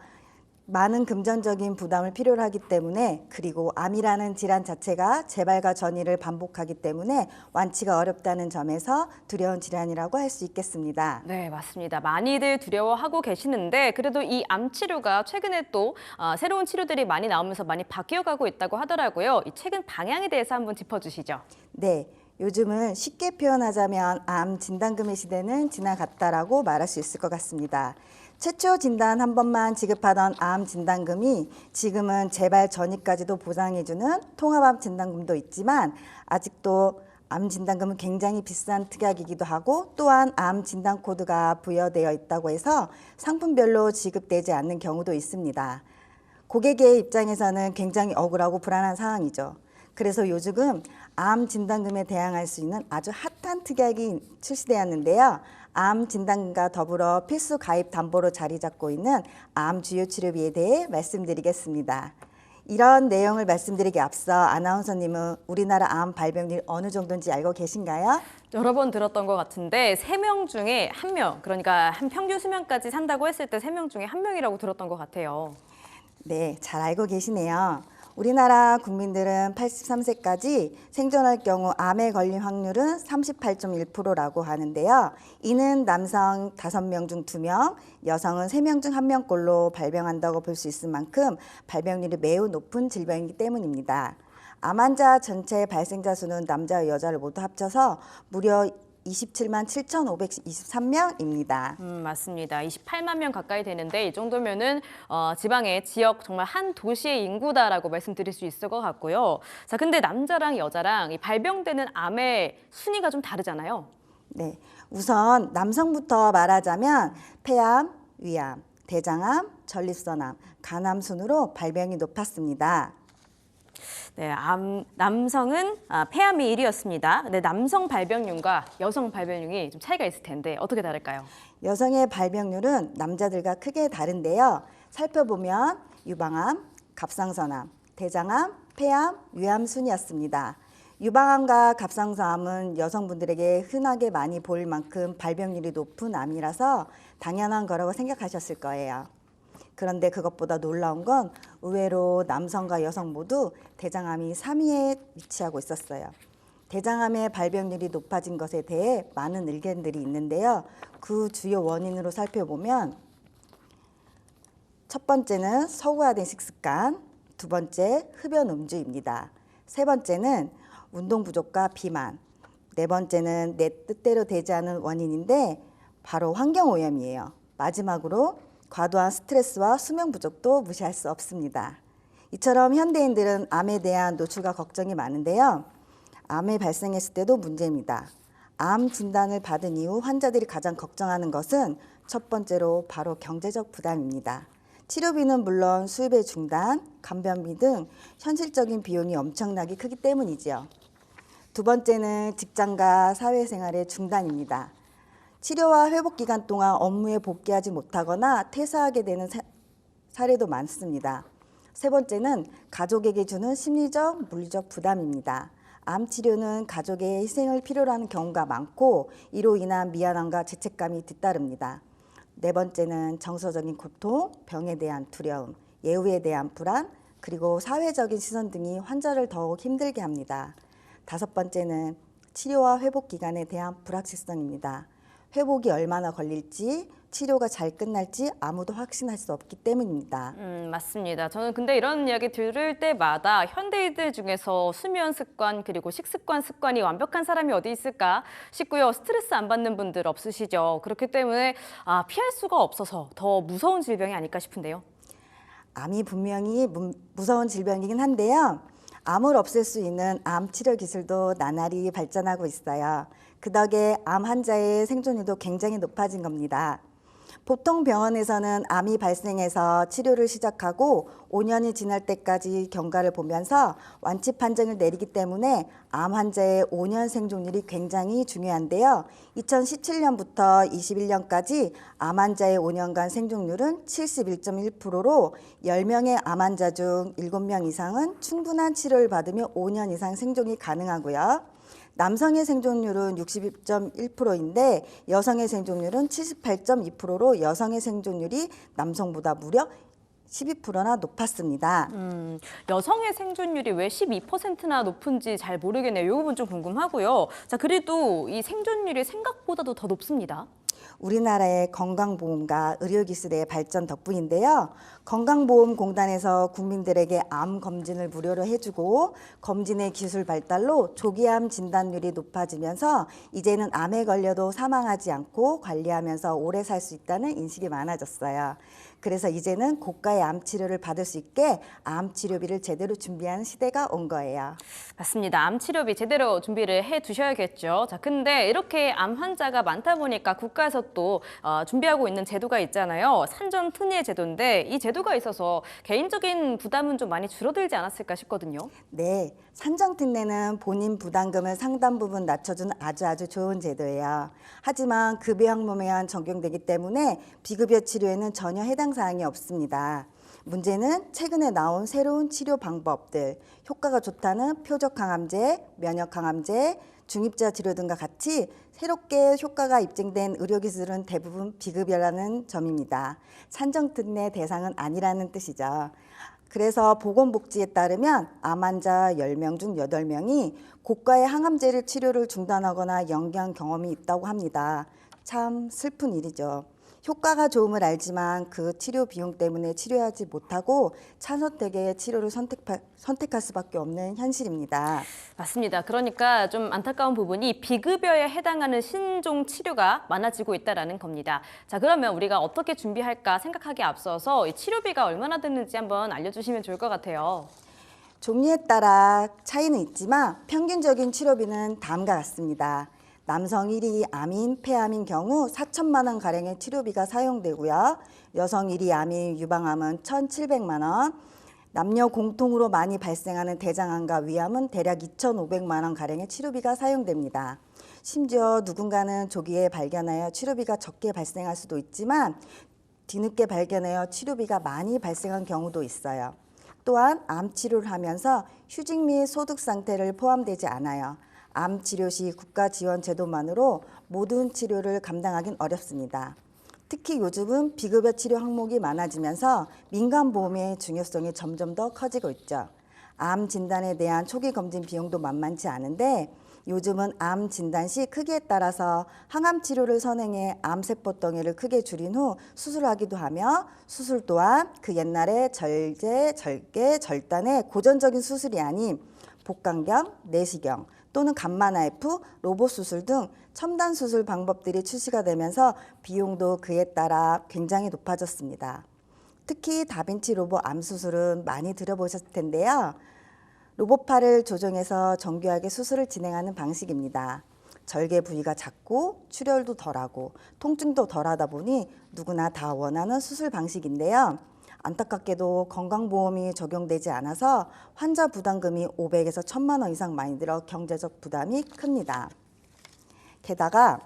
많은 금전적인 부담을 필요로 하기 때문에, 그리고 암이라는 질환 자체가 재발과 전이를 반복하기 때문에 완치가 어렵다는 점에서 두려운 질환이라고 할 수 있겠습니다. 네, 맞습니다. 많이들 두려워하고 계시는데 그래도 이 암 치료가 최근에 또 새로운 치료들이 많이 나오면서 많이 바뀌어가고 있다고 하더라고요. 이 최근 방향에 대해서 한번 짚어주시죠. 네, 요즘은 쉽게 표현하자면 암 진단금의 시대는 지나갔다라고 말할 수 있을 것 같습니다. 최초 진단 한 번만 지급하던 암 진단금이 지금은 재발 전이까지도 보장해주는 통합암 진단금도 있지만, 아직도 암 진단금은 굉장히 비싼 특약이기도 하고, 또한 암 진단 코드가 부여되어 있다고 해서 상품별로 지급되지 않는 경우도 있습니다. 고객의 입장에서는 굉장히 억울하고 불안한 상황이죠. 그래서 요즘은 암 진단금에 대항할 수 있는 아주 핫한 특약이 출시되었는데요. 암 진단금과 더불어 필수 가입 담보로 자리 잡고 있는 암 주요 치료비에 대해 말씀드리겠습니다. 이런 내용을 말씀드리기 앞서 아나운서님은 우리나라 암 발병률 어느 정도인지 알고 계신가요? 여러 번 들었던 것 같은데 3명 중에 1명, 그러니까 한 평균 수명까지 산다고 했을 때 3명 중에 1명이라고 들었던 것 같아요. 네, 잘 알고 계시네요. 우리나라 국민들은 83세까지 생존할 경우 암에 걸린 확률은 38.1%라고 하는데요. 이는 남성 5명 중 2명, 여성은 3명 중 1명꼴로 발병한다고 볼 수 있을 만큼 발병률이 매우 높은 질병이기 때문입니다. 암 환자 전체 발생자 수는 남자와 여자를 모두 합쳐서 무려 27만 7,523명입니다. 맞습니다. 28만 명 가까이 되는데 이 정도면은 지방의 지역 정말 한 도시의 인구다라고 말씀드릴 수 있을 것 같고요. 자, 근데 남자랑 여자랑 이 발병되는 암의 순위가 좀 다르잖아요. 네, 우선 남성부터 말하자면 폐암, 위암, 대장암, 전립선암, 간암 순으로 발병이 높았습니다. 네, 남성은 폐암이 1위였습니다. 근데 남성 발병률과 여성 발병률이 좀 차이가 있을 텐데 어떻게 다를까요? 여성의 발병률은 남자들과 크게 다른데요. 살펴보면 유방암, 갑상선암, 대장암, 폐암, 위암 순이었습니다. 유방암과 갑상선암은 여성분들에게 흔하게 많이 보일 만큼 발병률이 높은 암이라서 당연한 거라고 생각하셨을 거예요. 그런데 그것보다 놀라운 건 의외로 남성과 여성 모두 대장암이 3위에 위치하고 있었어요. 대장암의 발병률이 높아진 것에 대해 많은 의견들이 있는데요. 그 주요 원인으로 살펴보면 첫 번째는 서구화된 식습관, 두 번째 흡연 음주입니다. 세 번째는 운동 부족과 비만, 네 번째는 내 뜻대로 되지 않은 원인인데 바로 환경오염이에요. 마지막으로 과도한 스트레스와 수면 부족도 무시할 수 없습니다. 이처럼 현대인들은 암에 대한 노출과 걱정이 많은데요. 암이 발생했을 때도 문제입니다. 암 진단을 받은 이후 환자들이 가장 걱정하는 것은 첫 번째로 바로 경제적 부담입니다. 치료비는 물론 수입의 중단, 간병비 등 현실적인 비용이 엄청나게 크기 때문이지요. 두 번째는 직장과 사회생활의 중단입니다. 치료와 회복 기간 동안 업무에 복귀하지 못하거나 퇴사하게 되는 사례도 많습니다. 세 번째는 가족에게 주는 심리적, 물리적 부담입니다. 암 치료는 가족의 희생을 필요로 하는 경우가 많고 이로 인한 미안함과 죄책감이 뒤따릅니다. 네 번째는 정서적인 고통, 병에 대한 두려움, 예후에 대한 불안, 그리고 사회적인 시선 등이 환자를 더욱 힘들게 합니다. 다섯 번째는 치료와 회복 기간에 대한 불확실성입니다. 회복이 얼마나 걸릴지, 치료가 잘 끝날지 아무도 확신할 수 없기 때문입니다. 맞습니다. 저는 근데 이런 이야기 들을 때마다 현대인들 중에서 수면 습관 그리고 식습관 습관이 완벽한 사람이 어디 있을까 싶고요. 스트레스 안 받는 분들 없으시죠. 그렇기 때문에 피할 수가 없어서 더 무서운 질병이 아닐까 싶은데요. 암이 분명히 무서운 질병이긴 한데요. 암을 없앨 수 있는 암 치료 기술도 나날이 발전하고 있어요. 그 덕에 암 환자의 생존율도 굉장히 높아진 겁니다. 보통 병원에서는 암이 발생해서 치료를 시작하고 5년이 지날 때까지 경과를 보면서 완치 판정을 내리기 때문에 암 환자의 5년 생존율이 굉장히 중요한데요. 2017년부터 21년까지 암 환자의 5년간 생존율은 71.1%로 10명의 암 환자 중 7명 이상은 충분한 치료를 받으며 5년 이상 생존이 가능하고요. 남성의 생존율은 62.1%인데 여성의 생존율은 78.2%로 여성의 생존율이 남성보다 무려 12%나 높았습니다. 여성의 생존율이 왜 12%나 높은지 잘 모르겠네요. 이 부분 좀 궁금하고요. 자, 그래도 이 생존율이 생각보다도 더 높습니다. 우리나라의 건강보험과 의료기술의 발전 덕분인데요. 건강보험공단에서 국민들에게 암 검진을 무료로 해주고 검진의 기술 발달로 조기암 진단율이 높아지면서 이제는 암에 걸려도 사망하지 않고 관리하면서 오래 살 수 있다는 인식이 많아졌어요. 그래서 이제는 고가의 암 치료를 받을 수 있게 암 치료비를 제대로 준비하는 시대가 온 거예요. 맞습니다. 암 치료비 제대로 준비를 해 두셔야겠죠. 자, 근데 이렇게 암 환자가 많다 보니까 국가에서 또 준비하고 있는 제도가 있잖아요. 산전특례 제도인데 이 제도가 있어서 개인적인 부담은 좀 많이 줄어들지 않았을까 싶거든요. 네, 산정특례는 본인 부담금을 상당 부분 낮춰주는 아주 좋은 제도예요. 하지만 급여 항목에만 적용되기 때문에 비급여 치료에는 전혀 해당 사항이 없습니다. 문제는 최근에 나온 새로운 치료 방법들, 효과가 좋다는 표적 항암제, 면역 항암제, 중입자 치료 등과 같이 새롭게 효과가 입증된 의료기술은 대부분 비급여라는 점입니다. 산정특례 대상은 아니라는 뜻이죠. 그래서 보건복지에 따르면 암 환자 10명 중 8명이 고가의 항암제를 치료를 중단하거나 연기한 경험이 있다고 합니다. 참 슬픈 일이죠. 효과가 좋음을 알지만 그 치료 비용 때문에 치료하지 못하고 차선택의 치료를 선택할 수밖에 없는 현실입니다. 맞습니다. 그러니까 좀 안타까운 부분이 비급여에 해당하는 신종 치료가 많아지고 있다는 겁니다. 자, 그러면 우리가 어떻게 준비할까 생각하기에 앞서서 이 치료비가 얼마나 드는지 한번 알려주시면 좋을 것 같아요. 종류에 따라 차이는 있지만 평균적인 치료비는 다음과 같습니다. 남성 1위 암인, 폐암인 경우 4천만 원 가량의 치료비가 사용되고요. 여성 1위 암인, 유방암은 1,700만 원, 남녀 공통으로 많이 발생하는 대장암과 위암은 대략 2,500만 원 가량의 치료비가 사용됩니다. 심지어 누군가는 조기에 발견하여 치료비가 적게 발생할 수도 있지만 뒤늦게 발견하여 치료비가 많이 발생한 경우도 있어요. 또한 암 치료를 하면서 휴직 및 소득 상태를 포함되지 않아요. 암 치료 시 국가 지원 제도만으로 모든 치료를 감당하긴 어렵습니다. 특히 요즘은 비급여 치료 항목이 많아지면서 민간보험의 중요성이 점점 더 커지고 있죠. 암 진단에 대한 초기 검진 비용도 만만치 않은데 요즘은 암 진단 시 크기에 따라서 항암 치료를 선행해 암세포 덩이를 크게 줄인 후 수술하기도 하며 수술 또한 그 옛날의 절제, 절개, 절단의 고전적인 수술이 아닌 복강경, 내시경 또는 감마 IF, 로봇 수술 등 첨단 수술 방법들이 출시가 되면서 비용도 그에 따라 굉장히 높아졌습니다. 특히 다빈치 로봇 암 수술은 많이 들어보셨을 텐데요. 로봇팔을 조정해서 정교하게 수술을 진행하는 방식입니다. 절개 부위가 작고 출혈도 덜하고 통증도 덜하다 보니 누구나 다 원하는 수술 방식인데요. 안타깝게도 건강보험이 적용되지 않아서 환자 부담금이 500에서 1,000만 원 이상 많이 들어 경제적 부담이 큽니다. 게다가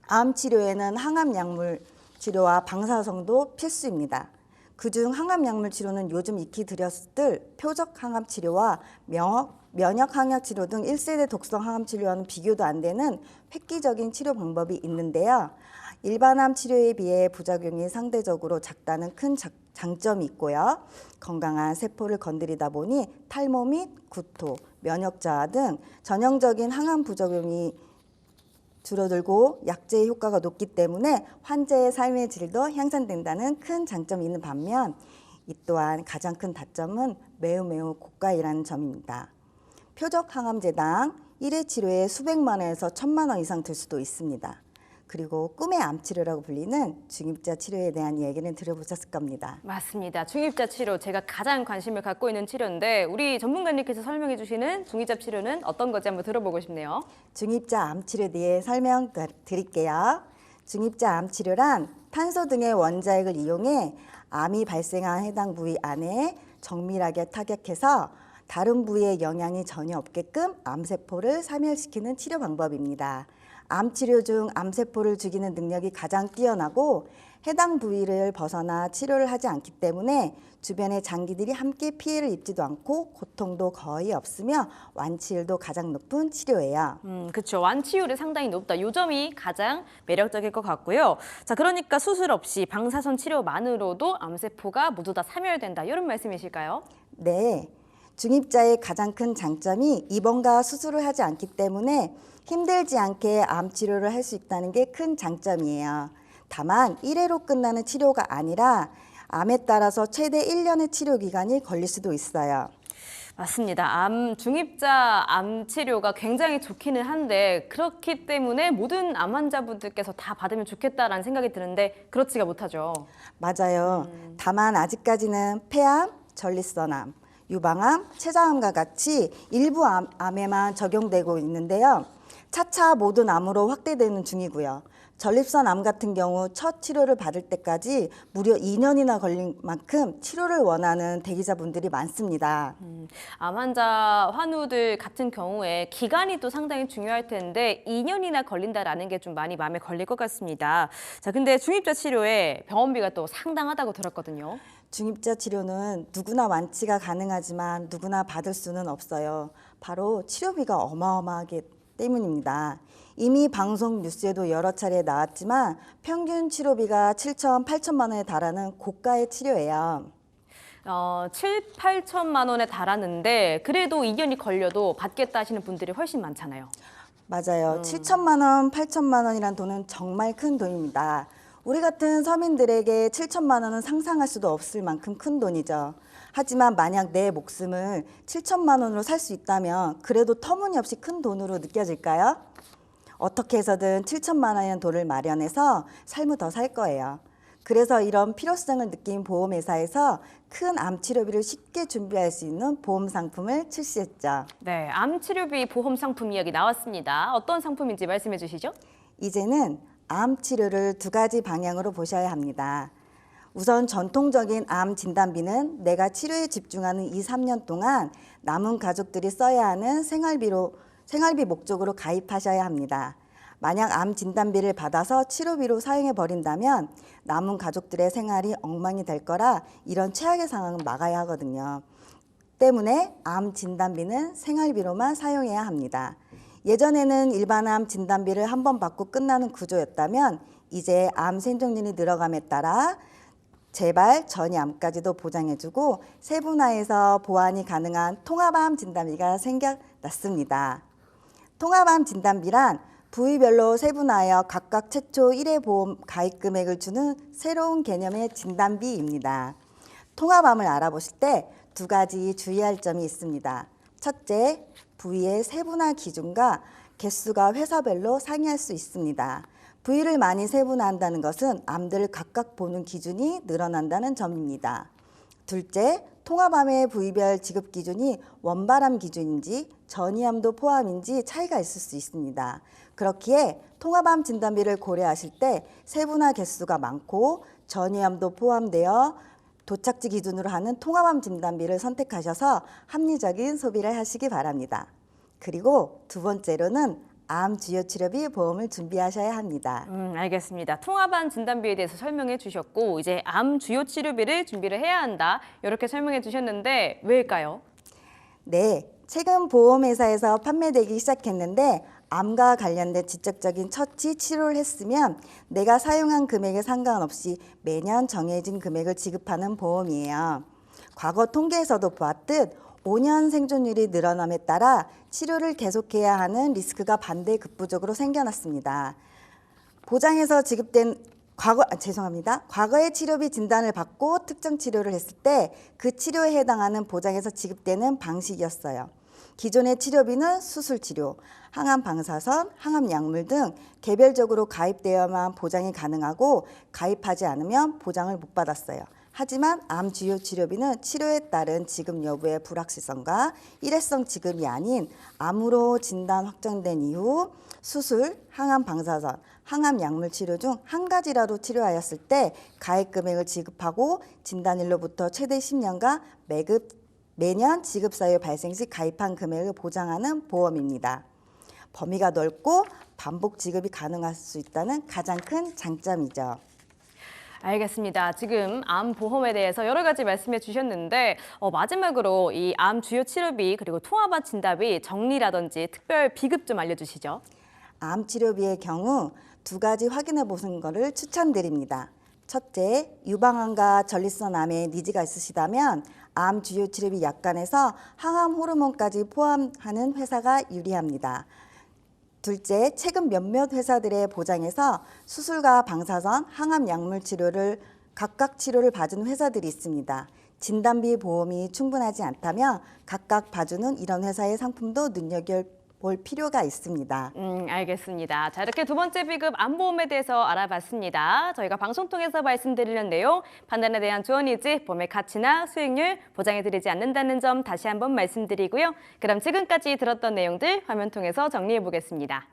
암 치료에는 항암 약물 치료와 방사성도 필수입니다. 그중 항암 약물 치료는 요즘 익히 들였을 표적 항암 치료와 면역 항약 치료 등 1세대 독성 항암 치료와는 비교도 안 되는 획기적인 치료 방법이 있는데요. 일반 암 치료에 비해 부작용이 상대적으로 작다는 큰 장점이 있고요. 건강한 세포를 건드리다 보니 탈모 및 구토, 면역 저하 등 전형적인 항암 부작용이 줄어들고 약제의 효과가 높기 때문에 환자의 삶의 질도 향상된다는 큰 장점이 있는 반면 이 또한 가장 큰 단점은 매우 고가이라는 점입니다. 표적 항암제당 1회 치료에 수백만 원에서 1,000만 원 이상 들 수도 있습니다. 그리고 꿈의 암 치료라고 불리는 중입자 치료에 대한 얘기는 들어보셨을 겁니다. 맞습니다. 중입자 치료, 제가 가장 관심을 갖고 있는 치료인데 우리 전문가님께서 설명해 주시는 중입자 치료는 어떤 건지 한번 들어보고 싶네요. 중입자 암 치료에 대해 설명 드릴게요. 중입자 암 치료란 탄소 등의 원자핵을 이용해 암이 발생한 해당 부위 안에 정밀하게 타격해서 다른 부위에 영향이 전혀 없게끔 암세포를 사멸시키는 치료 방법입니다. 암치료 중 암세포를 죽이는 능력이 가장 뛰어나고 해당 부위를 벗어나 치료를 하지 않기 때문에 주변의 장기들이 함께 피해를 입지도 않고 고통도 거의 없으며 완치율도 가장 높은 치료예요. 그렇죠. 완치율이 상당히 높다. 이 점이 가장 매력적일 것 같고요. 자, 그러니까 수술 없이 방사선 치료만으로도 암세포가 모두 다 사멸된다. 이런 말씀이실까요? 네. 중입자의 가장 큰 장점이 입원과 수술을 하지 않기 때문에 힘들지 않게 암 치료를 할 수 있다는 게 큰 장점이에요. 다만 1회로 끝나는 치료가 아니라 암에 따라서 최대 1년의 치료 기간이 걸릴 수도 있어요. 맞습니다. 중입자 암 치료가 굉장히 좋기는 한데 그렇기 때문에 모든 암 환자분들께서 다 받으면 좋겠다라는 생각이 드는데 그렇지가 못하죠. 맞아요. 다만 아직까지는 폐암, 전립선암, 유방암, 췌장암과 같이 일부 암에만 적용되고 있는데요. 차차 모든 암으로 확대되는 중이고요. 전립선 암 같은 경우 첫 치료를 받을 때까지 무려 2년이나 걸린 만큼 치료를 원하는 대기자분들이 많습니다. 암 환자 환우들 같은 경우에 기간이 또 상당히 중요할 텐데 2년이나 걸린다라는 게 좀 많이 마음에 걸릴 것 같습니다. 자, 근데 중입자 치료에 병원비가 또 상당하다고 들었거든요. 중입자 치료는 누구나 완치가 가능하지만 누구나 받을 수는 없어요. 바로 치료비가 어마어마하기 때문입니다. 이미 방송 뉴스에도 여러 차례 나왔지만 평균 치료비가 7천, 8천만 원에 달하는 고가의 치료예요. 7, 8천만 원에 달하는데 그래도 2년이 걸려도 받겠다 하시는 분들이 훨씬 많잖아요. 맞아요. 7천만 원, 8천만 원이란 돈은 정말 큰 돈입니다. 우리 같은 서민들에게 7천만 원은 상상할 수도 없을 만큼 큰 돈이죠. 하지만 만약 내 목숨을 7천만 원으로 살 수 있다면 그래도 터무니없이 큰 돈으로 느껴질까요? 어떻게 해서든 7천만 원이라는 돈을 마련해서 삶을 더 살 거예요. 그래서 이런 필요성을 느낀 보험회사에서 큰 암 치료비를 쉽게 준비할 수 있는 보험 상품을 출시했죠. 네, 암 치료비 보험 상품 이야기 나왔습니다. 어떤 상품인지 말씀해 주시죠. 이제는 암 치료를 두 가지 방향으로 보셔야 합니다. 우선 전통적인 암 진단비는 내가 치료에 집중하는 2, 3년 동안 남은 가족들이 써야 하는 생활비 목적으로 가입하셔야 합니다. 만약 암 진단비를 받아서 치료비로 사용해 버린다면 남은 가족들의 생활이 엉망이 될 거라 이런 최악의 상황은 막아야 하거든요. 때문에 암 진단비는 생활비로만 사용해야 합니다. 예전에는 일반 암 진단비를 한 번 받고 끝나는 구조였다면 이제 암 생존율이 늘어감에 따라 재발, 전이암까지도 보장해주고 세분화해서 보완이 가능한 통합암 진단비가 생겨났습니다. 통합암 진단비란 부위별로 세분화하여 각각 최초 1회 보험 가입 금액을 주는 새로운 개념의 진단비입니다. 통합암을 알아보실 때 두 가지 주의할 점이 있습니다. 첫째, 부위의 세분화 기준과 개수가 회사별로 상이할 수 있습니다. 부위를 많이 세분화한다는 것은 암들을 각각 보는 기준이 늘어난다는 점입니다. 둘째, 통합암의 부위별 지급 기준이 원발암 기준인지 전이암도 포함인지 차이가 있을 수 있습니다. 그렇기에 통합암 진단비를 고려하실 때 세분화 개수가 많고 전이암도 포함되어 도착지 기준으로 하는 통합암 진단비를 선택하셔서 합리적인 소비를 하시기 바랍니다. 그리고 두 번째로는 암 주요 치료비 보험을 준비하셔야 합니다. 알겠습니다. 통합암 진단비에 대해서 설명해 주셨고 이제 암 주요 치료비를 준비를 해야 한다. 이렇게 설명해 주셨는데 왜일까요? 네, 최근 보험회사에서 판매되기 시작했는데 암과 관련된 직접적인 처치, 치료를 했으면 내가 사용한 금액에 상관없이 매년 정해진 금액을 지급하는 보험이에요. 과거 통계에서도 보았듯 5년 생존율이 늘어남에 따라 치료를 계속해야 하는 리스크가 반대급부적으로 생겨났습니다. 보장에서 지급된 과거의 치료비 진단을 받고 특정 치료를 했을 때 그 치료에 해당하는 보장에서 지급되는 방식이었어요. 기존의 치료비는 수술치료, 항암 방사선, 항암 약물 등 개별적으로 가입되어야만 보장이 가능하고 가입하지 않으면 보장을 못 받았어요. 하지만 암 주요 치료비는 치료에 따른 지급 여부의 불확실성과 일회성 지급이 아닌 암으로 진단 확정된 이후 수술, 항암 방사선, 항암 약물 치료 중 한 가지라도 치료하였을 때 가입 금액을 지급하고 진단일로부터 최대 10년간 매년 지급 사유 발생 시 가입한 금액을 보장하는 보험입니다. 범위가 넓고 반복 지급이 가능할 수 있다는 가장 큰 장점이죠. 알겠습니다. 지금 암 보험에 대해서 여러 가지 말씀해 주셨는데 마지막으로 이 암 주요 치료비 그리고 통합암 진단비 정리라든지 특별 비급 좀 알려주시죠. 암 치료비의 경우 두 가지 확인해 보는 것을 추천드립니다. 첫째, 유방암과 전립선 암에 니즈가 있으시다면 암 주요 치료비 약관에서 항암 호르몬까지 포함하는 회사가 유리합니다. 둘째, 최근 몇몇 회사들의 보장에서 수술과 방사선, 항암 약물 치료를 각각 치료를 봐주는 회사들이 있습니다. 진단비 보험이 충분하지 않다면 각각 봐주는 이런 회사의 상품도 눈여겨볼 필요가 있습니다. 알겠습니다. 자, 이렇게 두 번째 비급 암보험에 대해서 알아봤습니다. 저희가 방송 통해서 말씀드리는 내용, 판단에 대한 조언이지 보험의 가치나 수익률 보장해드리지 않는다는 점 다시 한번 말씀드리고요. 그럼 지금까지 들었던 내용들 화면 통해서 정리해 보겠습니다.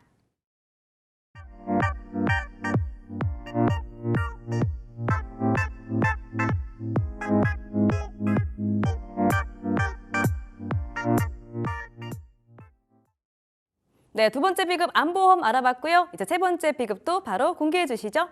네, 두 번째 비급 암보험 알아봤고요. 이제 세 번째 비급도 바로 공개해 주시죠.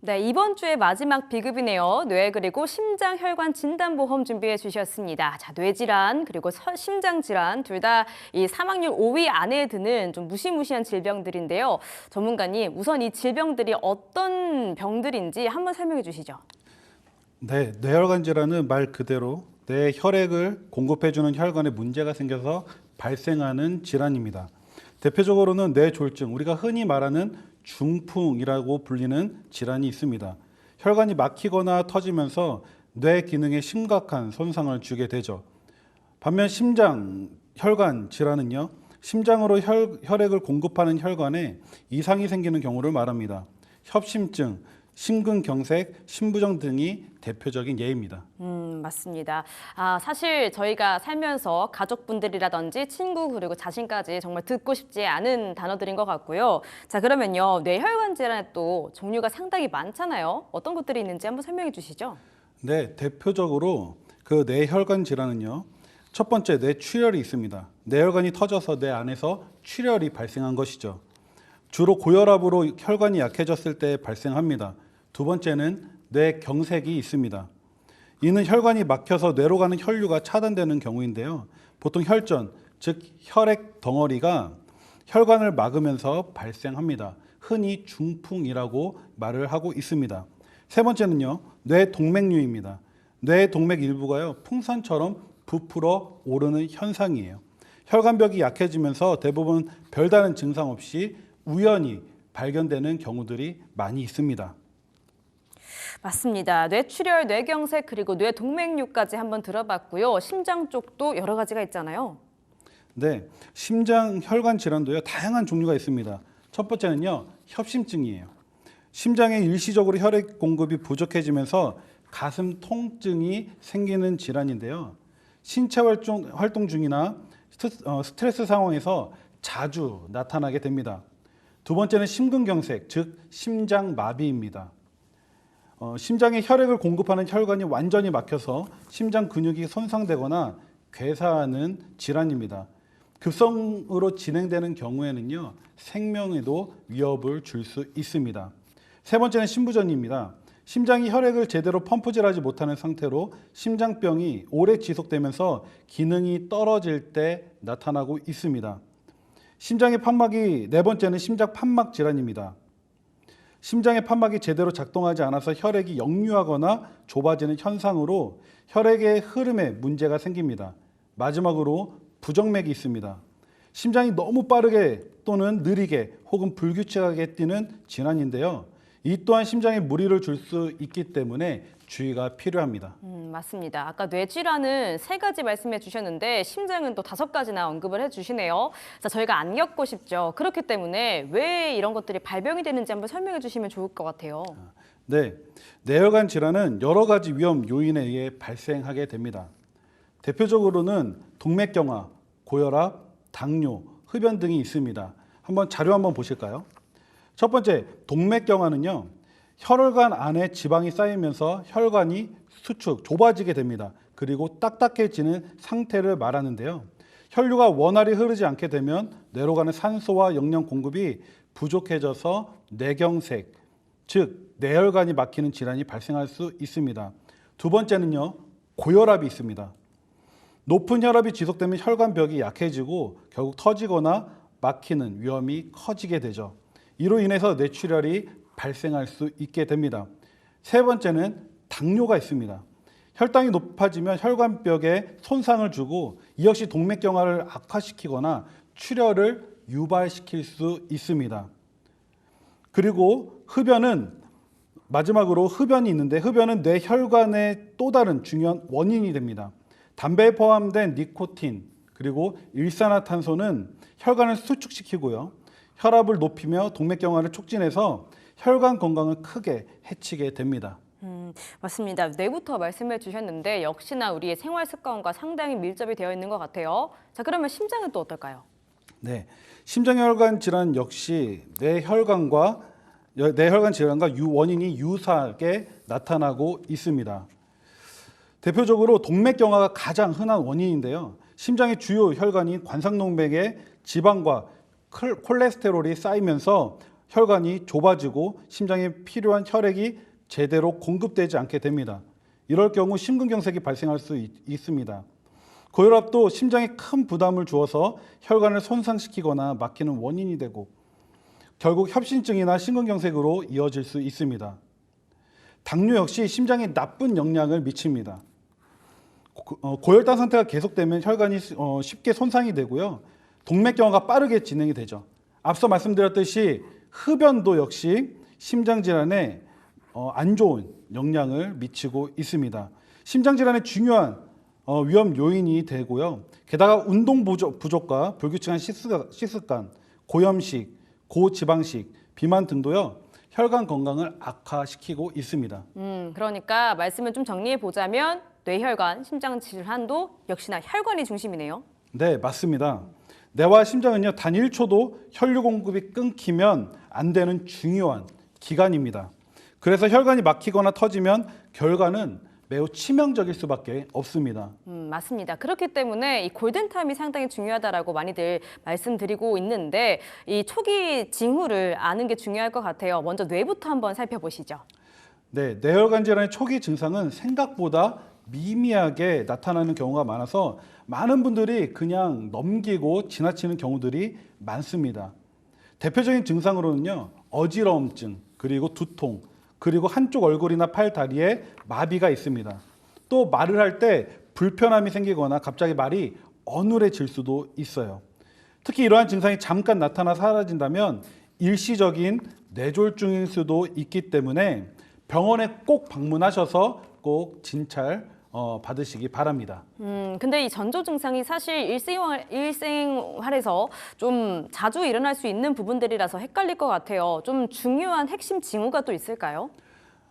네, 이번 주의 마지막 비급이네요. 뇌 그리고 심장 혈관 진단 보험 준비해 주셨습니다. 자, 뇌질환 그리고 심장 질환 둘 다 이 사망률 5위 안에 드는 좀 무시무시한 질병들인데요. 전문가님, 우선 이 질병들이 어떤 병들인지 한번 설명해 주시죠. 네, 뇌혈관 질환은 말 그대로 뇌 혈액을 공급해주는 혈관에 문제가 생겨서 발생하는 질환입니다. 대표적으로는 뇌졸중, 우리가 흔히 말하는 중풍이라고 불리는 질환이 있습니다. 혈관이 막히거나 터지면서 뇌 기능에 심각한 손상을 주게 되죠. 반면 심장 혈관 질환은요, 심장으로 혈액을 공급하는 혈관에 이상이 생기는 경우를 말합니다. 협심증, 심근경색, 심부정 등이 대표적인 예입니다. 맞습니다. 사실 저희가 살면서 가족분들이라든지 친구 그리고 자신까지 정말 듣고 싶지 않은 단어들인 것 같고요. 자, 그러면요. 뇌혈관 질환에 또 종류가 상당히 많잖아요. 어떤 것들이 있는지 한번 설명해 주시죠. 네, 대표적으로 그 뇌혈관 질환은요. 첫 번째, 뇌출혈이 있습니다. 뇌혈관이 터져서 뇌 안에서 출혈이 발생한 것이죠. 주로 고혈압으로 혈관이 약해졌을 때 발생합니다. 두 번째는 뇌경색이 있습니다. 이는 혈관이 막혀서 뇌로 가는 혈류가 차단되는 경우인데요. 보통 혈전, 즉 혈액 덩어리가 혈관을 막으면서 발생합니다. 흔히 중풍이라고 말을 하고 있습니다. 세 번째는요, 뇌동맥류입니다. 뇌동맥 일부가요, 풍선처럼 부풀어 오르는 현상이에요. 혈관벽이 약해지면서 대부분 별다른 증상 없이 우연히 발견되는 경우들이 많이 있습니다. 맞습니다. 뇌출혈, 뇌경색 그리고 뇌동맥류까지 한번 들어봤고요. 심장 쪽도 여러 가지가 있잖아요. 네, 심장 혈관 질환도요, 다양한 종류가 있습니다. 첫 번째는요, 협심증이에요. 심장에 일시적으로 혈액 공급이 부족해지면서 가슴 통증이 생기는 질환인데요. 신체 활동 중이나 스트레스 상황에서 자주 나타나게 됩니다. 두 번째는 심근경색, 즉 심장마비입니다. 심장에 혈액을 공급하는 혈관이 완전히 막혀서 심장 근육이 손상되거나 괴사하는 질환입니다. 급성으로 진행되는 경우에는요, 생명에도 위협을 줄 수 있습니다. 세 번째는 심부전입니다. 심장이 혈액을 제대로 펌프질하지 못하는 상태로 심장병이 오래 지속되면서 기능이 떨어질 때 나타나고 있습니다. 심장의 판막이 네 번째는 심장 판막 질환입니다. 심장의 판막이 제대로 작동하지 않아서 혈액이 역류하거나 좁아지는 현상으로 혈액의 흐름에 문제가 생깁니다. 마지막으로 부정맥이 있습니다. 심장이 너무 빠르게 또는 느리게 혹은 불규칙하게 뛰는 질환인데요. 이 또한 심장에 무리를 줄 수 있기 때문에 주의가 필요합니다. 맞습니다. 아까 뇌질환은 3가지 말씀해 주셨는데 심장은 또 5가지나 언급을 해주시네요. 자, 저희가 안 겪고 싶죠. 그렇기 때문에 왜 이런 것들이 발병이 되는지 한번 설명해 주시면 좋을 것 같아요. 네, 뇌혈관 질환은 여러 가지 위험 요인에 의해 발생하게 됩니다. 대표적으로는 동맥경화, 고혈압, 당뇨, 흡연 등이 있습니다. 자료 한번 보실까요? 첫 번째, 동맥경화는요. 혈관 안에 지방이 쌓이면서 혈관이 수축, 좁아지게 됩니다. 그리고 딱딱해지는 상태를 말하는데요. 혈류가 원활히 흐르지 않게 되면 뇌로 가는 산소와 영양 공급이 부족해져서 뇌경색, 즉 뇌혈관이 막히는 질환이 발생할 수 있습니다. 두 번째는요. 고혈압이 있습니다. 높은 혈압이 지속되면 혈관벽이 약해지고 결국 터지거나 막히는 위험이 커지게 되죠. 이로 인해서 뇌출혈이 발생할 수 있게 됩니다. 세 번째는 당뇨가 있습니다. 혈당이 높아지면 혈관벽에 손상을 주고 이 역시 동맥경화를 악화시키거나 출혈을 유발시킬 수 있습니다. 그리고 마지막으로 흡연이 있는데 흡연은 뇌 혈관의 또 다른 중요한 원인이 됩니다. 담배에 포함된 니코틴 그리고 일산화탄소는 혈관을 수축시키고요. 혈압을 높이며 동맥경화를 촉진해서 혈관 건강을 크게 해치게 됩니다. 맞습니다. 뇌부터 말씀해 주셨는데 역시나 우리의 생활 습관과 상당히 밀접이 되어 있는 것 같아요. 자, 그러면 심장은 또 어떨까요? 네, 심장혈관 질환 역시 뇌혈관 질환과 원인이 유사하게 나타나고 있습니다. 대표적으로 동맥경화가 가장 흔한 원인인데요. 심장의 주요 혈관인 관상동맥에 지방과 콜레스테롤이 쌓이면서 혈관이 좁아지고 심장에 필요한 혈액이 제대로 공급되지 않게 됩니다. 이럴 경우 심근경색이 발생할 수 있습니다. 고혈압도 심장에 큰 부담을 주어서 혈관을 손상시키거나 막히는 원인이 되고 결국 협심증이나 심근경색으로 이어질 수 있습니다. 당뇨 역시 심장에 나쁜 영향을 미칩니다. 고혈당 상태가 계속되면 혈관이 쉽게 손상이 되고요. 동맥경화가 빠르게 진행이 되죠. 앞서 말씀드렸듯이 흡연도 역시 심장질환에 안 좋은 영향을 미치고 있습니다. 심장질환의 중요한 위험 요인이 되고요. 게다가 운동 부족과 불규칙한 식습관, 고염식, 고지방식, 비만 등도요. 혈관 건강을 악화시키고 있습니다. 그러니까 말씀을 좀 정리해 보자면 뇌혈관, 심장질환도 역시나 혈관이 중심이네요. 네, 맞습니다. 뇌와 심장은요, 단 1초도 혈류 공급이 끊기면 안 되는 중요한 기관입니다. 그래서 혈관이 막히거나 터지면 결과는 매우 치명적일 수밖에 없습니다. 맞습니다. 그렇기 때문에 이 골든타임이 상당히 중요하다라고 많이들 말씀드리고 있는데 이 초기 징후를 아는 게 중요할 것 같아요. 먼저 뇌부터 한번 살펴보시죠. 네, 뇌혈관 질환의 초기 증상은 생각보다 미미하게 나타나는 경우가 많아서 많은 분들이 그냥 넘기고 지나치는 경우들이 많습니다. 대표적인 증상으로는요, 어지러움증, 그리고 두통, 그리고 한쪽 얼굴이나 팔, 다리에 마비가 있습니다. 또 말을 할 때 불편함이 생기거나 갑자기 말이 어눌해질 수도 있어요. 특히 이러한 증상이 잠깐 나타나 사라진다면 일시적인 뇌졸중일 수도 있기 때문에 병원에 꼭 방문하셔서 꼭 진찰 받으시기 바랍니다. 근데 이 전조 증상이 사실 일생활에서 좀 자주 일어날 수 있는 부분들이라서 헷갈릴 것 같아요. 좀 중요한 핵심 징후가 또 있을까요?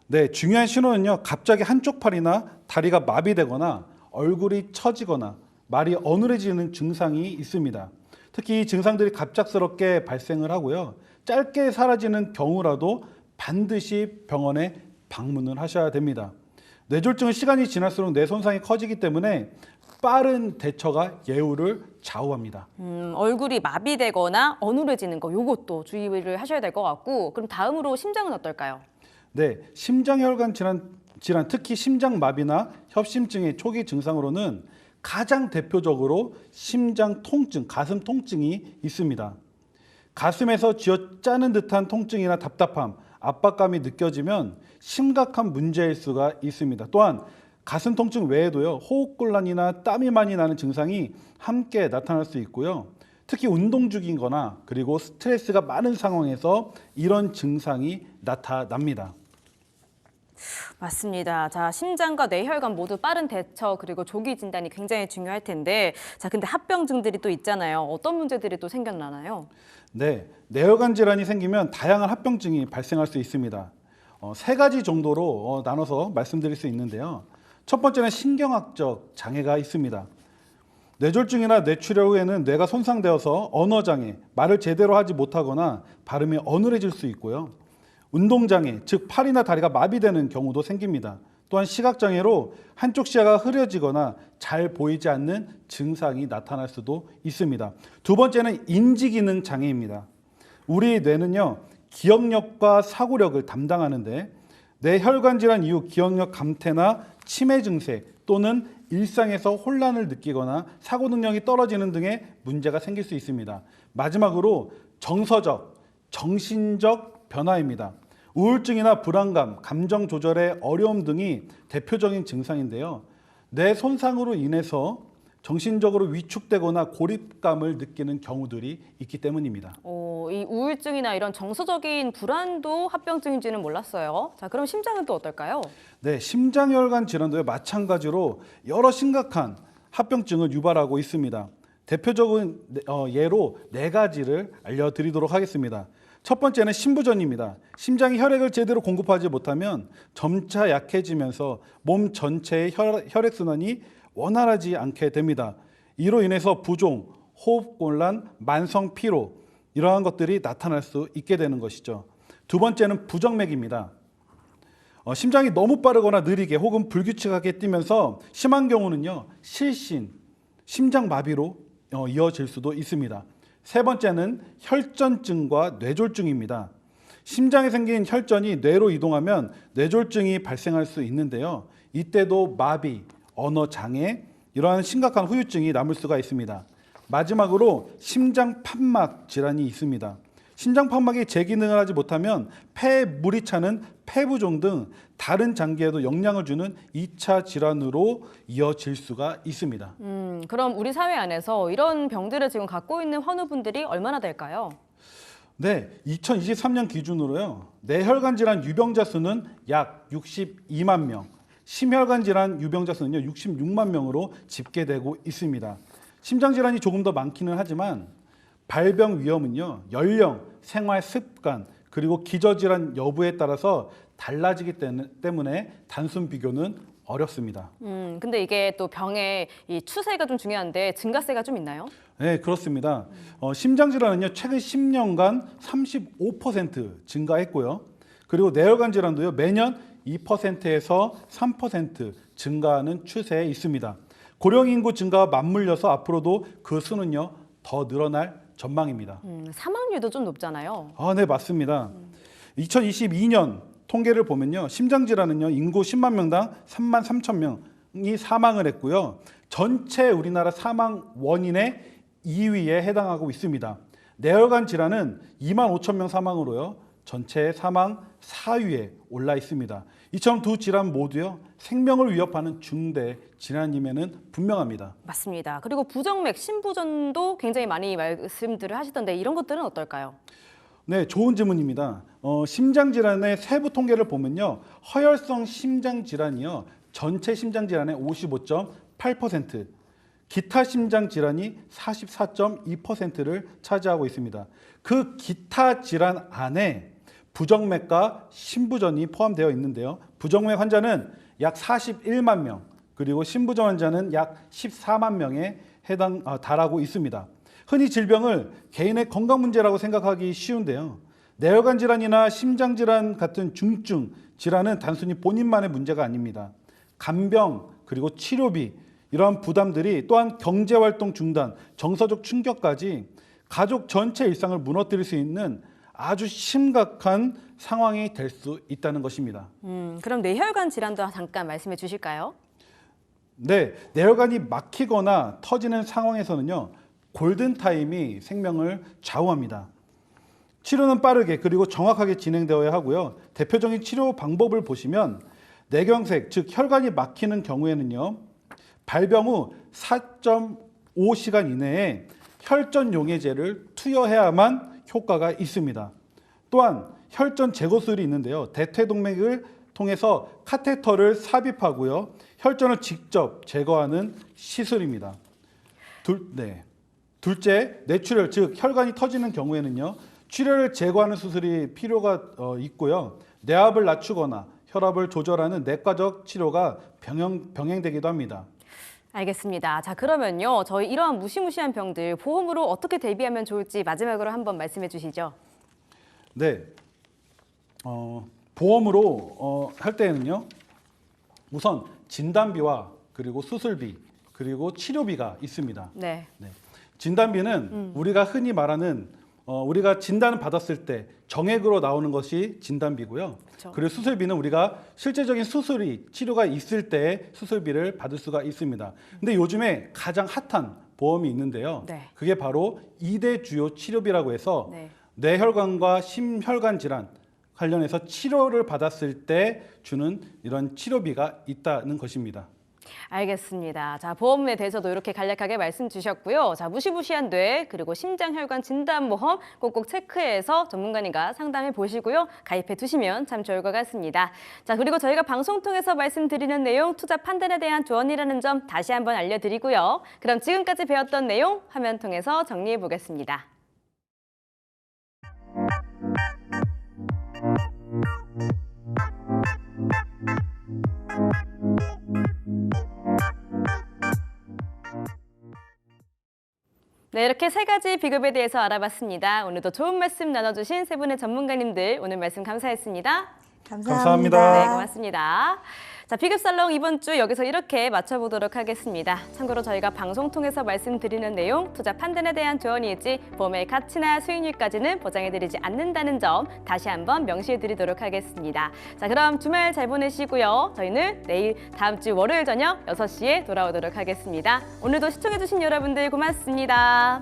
네, 중요한 신호는요. 갑자기 한쪽 팔이나 다리가 마비되거나 얼굴이 처지거나 말이 어눌해지는 증상이 있습니다. 특히 이 증상들이 갑작스럽게 발생을 하고요. 짧게 사라지는 경우라도 반드시 병원에 방문을 하셔야 됩니다. 뇌졸중은 시간이 지날수록 뇌 손상이 커지기 때문에 빠른 대처가 예후를 좌우합니다. 얼굴이 마비되거나 어눌해지는 거 요것도 주의를 하셔야 될 것 같고 그럼 다음으로 심장은 어떨까요? 네, 심장혈관 질환, 특히 심장마비나 협심증의 초기 증상으로는 가장 대표적으로 심장 통증, 가슴 통증이 있습니다. 가슴에서 쥐어짜는 듯한 통증이나 답답함, 압박감이 느껴지면 심각한 문제일 수가 있습니다. 또한 가슴 통증 외에도요, 호흡곤란이나 땀이 많이 나는 증상이 함께 나타날 수 있고요. 특히 운동 중이거나 그리고 스트레스가 많은 상황에서 이런 증상이 나타납니다. 맞습니다. 자, 심장과 뇌혈관 모두 빠른 대처 그리고 조기 진단이 굉장히 중요할 텐데 자, 근데 합병증들이 또 있잖아요. 어떤 문제들이 또 생겨나나요? 네, 뇌혈관 질환이 생기면 다양한 합병증이 발생할 수 있습니다. 세 가지 정도로 나눠서 말씀드릴 수 있는데요. 첫 번째는 신경학적 장애가 있습니다. 뇌졸중이나 뇌출혈 후에는 뇌가 손상되어서 언어장애, 말을 제대로 하지 못하거나 발음이 어눌해질 수 있고요. 운동장애, 즉 팔이나 다리가 마비되는 경우도 생깁니다. 또한 시각장애로 한쪽 시야가 흐려지거나 잘 보이지 않는 증상이 나타날 수도 있습니다. 두 번째는 인지기능 장애입니다. 우리 뇌는요, 기억력과 사고력을 담당하는데 뇌혈관 질환 이후 기억력 감퇴나 치매 증세 또는 일상에서 혼란을 느끼거나 사고 능력이 떨어지는 등의 문제가 생길 수 있습니다. 마지막으로 정서적, 정신적 변화입니다. 우울증이나 불안감, 감정 조절의 어려움 등이 대표적인 증상인데요. 뇌 손상으로 인해서 정신적으로 위축되거나 고립감을 느끼는 경우들이 있기 때문입니다. 이 우울증이나 이런 정서적인 불안도 합병증인지는 몰랐어요. 자, 그럼 심장은 또 어떨까요? 네, 심장혈관 질환도 마찬가지로 여러 심각한 합병증을 유발하고 있습니다. 대표적인 예로 네 가지를 알려드리도록 하겠습니다. 첫 번째는 심부전입니다. 심장이 혈액을 제대로 공급하지 못하면 점차 약해지면서 몸 전체의 혈액순환이 원활하지 않게 됩니다. 이로 인해서 부종, 호흡곤란, 만성 피로 이러한 것들이 나타날 수 있게 되는 것이죠. 두 번째는 부정맥입니다. 심장이 너무 빠르거나 느리게 혹은 불규칙하게 뛰면서 심한 경우는요, 실신, 심장마비로 이어질 수도 있습니다. 세 번째는 혈전증과 뇌졸중입니다. 심장에 생긴 혈전이 뇌로 이동하면 뇌졸중이 발생할 수 있는데요. 이때도 마비, 언어 장애, 이러한 심각한 후유증이 남을 수가 있습니다. 마지막으로 심장 판막 질환이 있습니다. 심장 판막이 제기능을 하지 못하면 폐에 물이 차는 폐부종 등 다른 장기에도 영향을 주는 2차 질환으로 이어질 수가 있습니다. 그럼 우리 사회 안에서 이런 병들을 지금 갖고 있는 환우분들이 얼마나 될까요? 네, 2023년 기준으로요. 뇌혈관 질환 유병자 수는 약 62만 명, 심혈관 질환 유병자 수는요 66만 명으로 집계되고 있습니다. 심장 질환이 조금 더 많기는 하지만 발병 위험은요 연령, 생활 습관 그리고 기저질환 여부에 따라서 달라지기 때문에 단순 비교는 어렵습니다. 근데 이게 또 병의 이 추세가 좀 중요한데 증가세가 좀 있나요? 네, 그렇습니다. 심장 질환은요 최근 10년간 35% 증가했고요. 그리고 뇌혈관 질환도요 매년 2%에서 3% 증가하는 추세에 있습니다. 고령 인구 증가와 맞물려서 앞으로도 그 수는요 더 늘어날 전망입니다. 사망률도 좀 높잖아요. 네, 맞습니다. 2022년 통계를 보면요. 심장 질환은요. 인구 10만 명당 3만 3천 명이 사망을 했고요. 전체 우리나라 사망 원인의 2위에 해당하고 있습니다. 뇌혈관 질환은 2만 5천 명 사망으로요. 전체 사망 4위에 올라 있습니다. 이처럼 두 질환 모두요. 생명을 위협하는 중대 질환임에는 분명합니다. 맞습니다. 그리고 부정맥, 심부전도 굉장히 많이 말씀들을 하시던데 이런 것들은 어떨까요? 네, 좋은 질문입니다. 심장 질환의 세부 통계를 보면요. 허혈성 심장 질환이요. 전체 심장 질환의 55.8%, 기타 심장 질환이 44.2%를 차지하고 있습니다. 그 기타 질환 안에 부정맥과 심부전이 포함되어 있는데요. 부정맥 환자는 약 41만 명, 그리고 심부전 환자는 약 14만 명에 달하고 있습니다. 흔히 질병을 개인의 건강 문제라고 생각하기 쉬운데요. 뇌혈관 질환이나 심장 질환 같은 중증 질환은 단순히 본인만의 문제가 아닙니다. 간병 그리고 치료비 이러한 부담들이 또한 경제활동 중단, 정서적 충격까지 가족 전체 일상을 무너뜨릴 수 있는 아주 심각한 상황이 될 수 있다는 것입니다. 그럼 뇌혈관 질환도 잠깐 말씀해 주실까요? 네, 뇌혈관이 막히거나 터지는 상황에서는요, 골든타임이 생명을 좌우합니다. 치료는 빠르게 그리고 정확하게 진행되어야 하고요. 대표적인 치료 방법을 보시면 뇌경색, 즉 혈관이 막히는 경우에는요, 발병 후 4.5시간 이내에 혈전 용해제를 투여해야만 효과가 있습니다. 또한 혈전 제거술이 있는데요. 대퇴동맥을 통해서 카테터를 삽입하고요. 혈전을 직접 제거하는 시술입니다. 둘째, 뇌출혈, 즉 혈관이 터지는 경우에는요. 출혈을 제거하는 수술이 필요가 있고요. 뇌압을 낮추거나 혈압을 조절하는 내과적 치료가 병행되기도 합니다. 알겠습니다. 자, 그러면요. 저희 이러한 무시무시한 병들 보험으로 어떻게 대비하면 좋을지 마지막으로 한번 말씀해 주시죠. 네, 보험으로 할 때에는요. 우선 진단비와 그리고 수술비 그리고 치료비가 있습니다. 네. 진단비는 우리가 흔히 말하는 우리가 진단을 받았을 때 정액으로 나오는 것이 진단비고요. 그쵸. 그리고 수술비는 우리가 실제적인 치료가 있을 때 수술비를 받을 수가 있습니다. 근데 요즘에 가장 핫한 보험이 있는데요. 네. 그게 바로 2대 주요 치료비라고 해서 네. 뇌혈관과 심혈관 질환 관련해서 치료를 받았을 때 주는 이런 치료비가 있다는 것입니다. 알겠습니다. 자, 보험에 대해서도 이렇게 간략하게 말씀 주셨고요. 자, 무시무시한 뇌 그리고 심장혈관 진단보험 꼭꼭 체크해서 전문가님과 상담해 보시고요. 가입해 두시면 참 좋을 것 같습니다. 자, 그리고 저희가 방송 통해서 말씀드리는 내용 투자 판단에 대한 조언이라는 점 다시 한번 알려드리고요. 그럼 지금까지 배웠던 내용 화면 통해서 정리해 보겠습니다. 네, 이렇게 세 가지 비급에 대해서 알아봤습니다. 오늘도 좋은 말씀 나눠주신 세 분의 전문가님들 오늘 말씀 감사했습니다. 감사합니다. 네, 고맙습니다. 자, 비급살롱 이번 주 여기서 이렇게 마쳐보도록 하겠습니다. 참고로 저희가 방송 통해서 말씀드리는 내용, 투자 판단에 대한 조언이지 보험의 가치나 수익률까지는 보장해드리지 않는다는 점 다시 한번 명시해드리도록 하겠습니다. 자, 그럼 주말 잘 보내시고요. 저희는 내일 다음 주 월요일 저녁 6시에 돌아오도록 하겠습니다. 오늘도 시청해주신 여러분들 고맙습니다.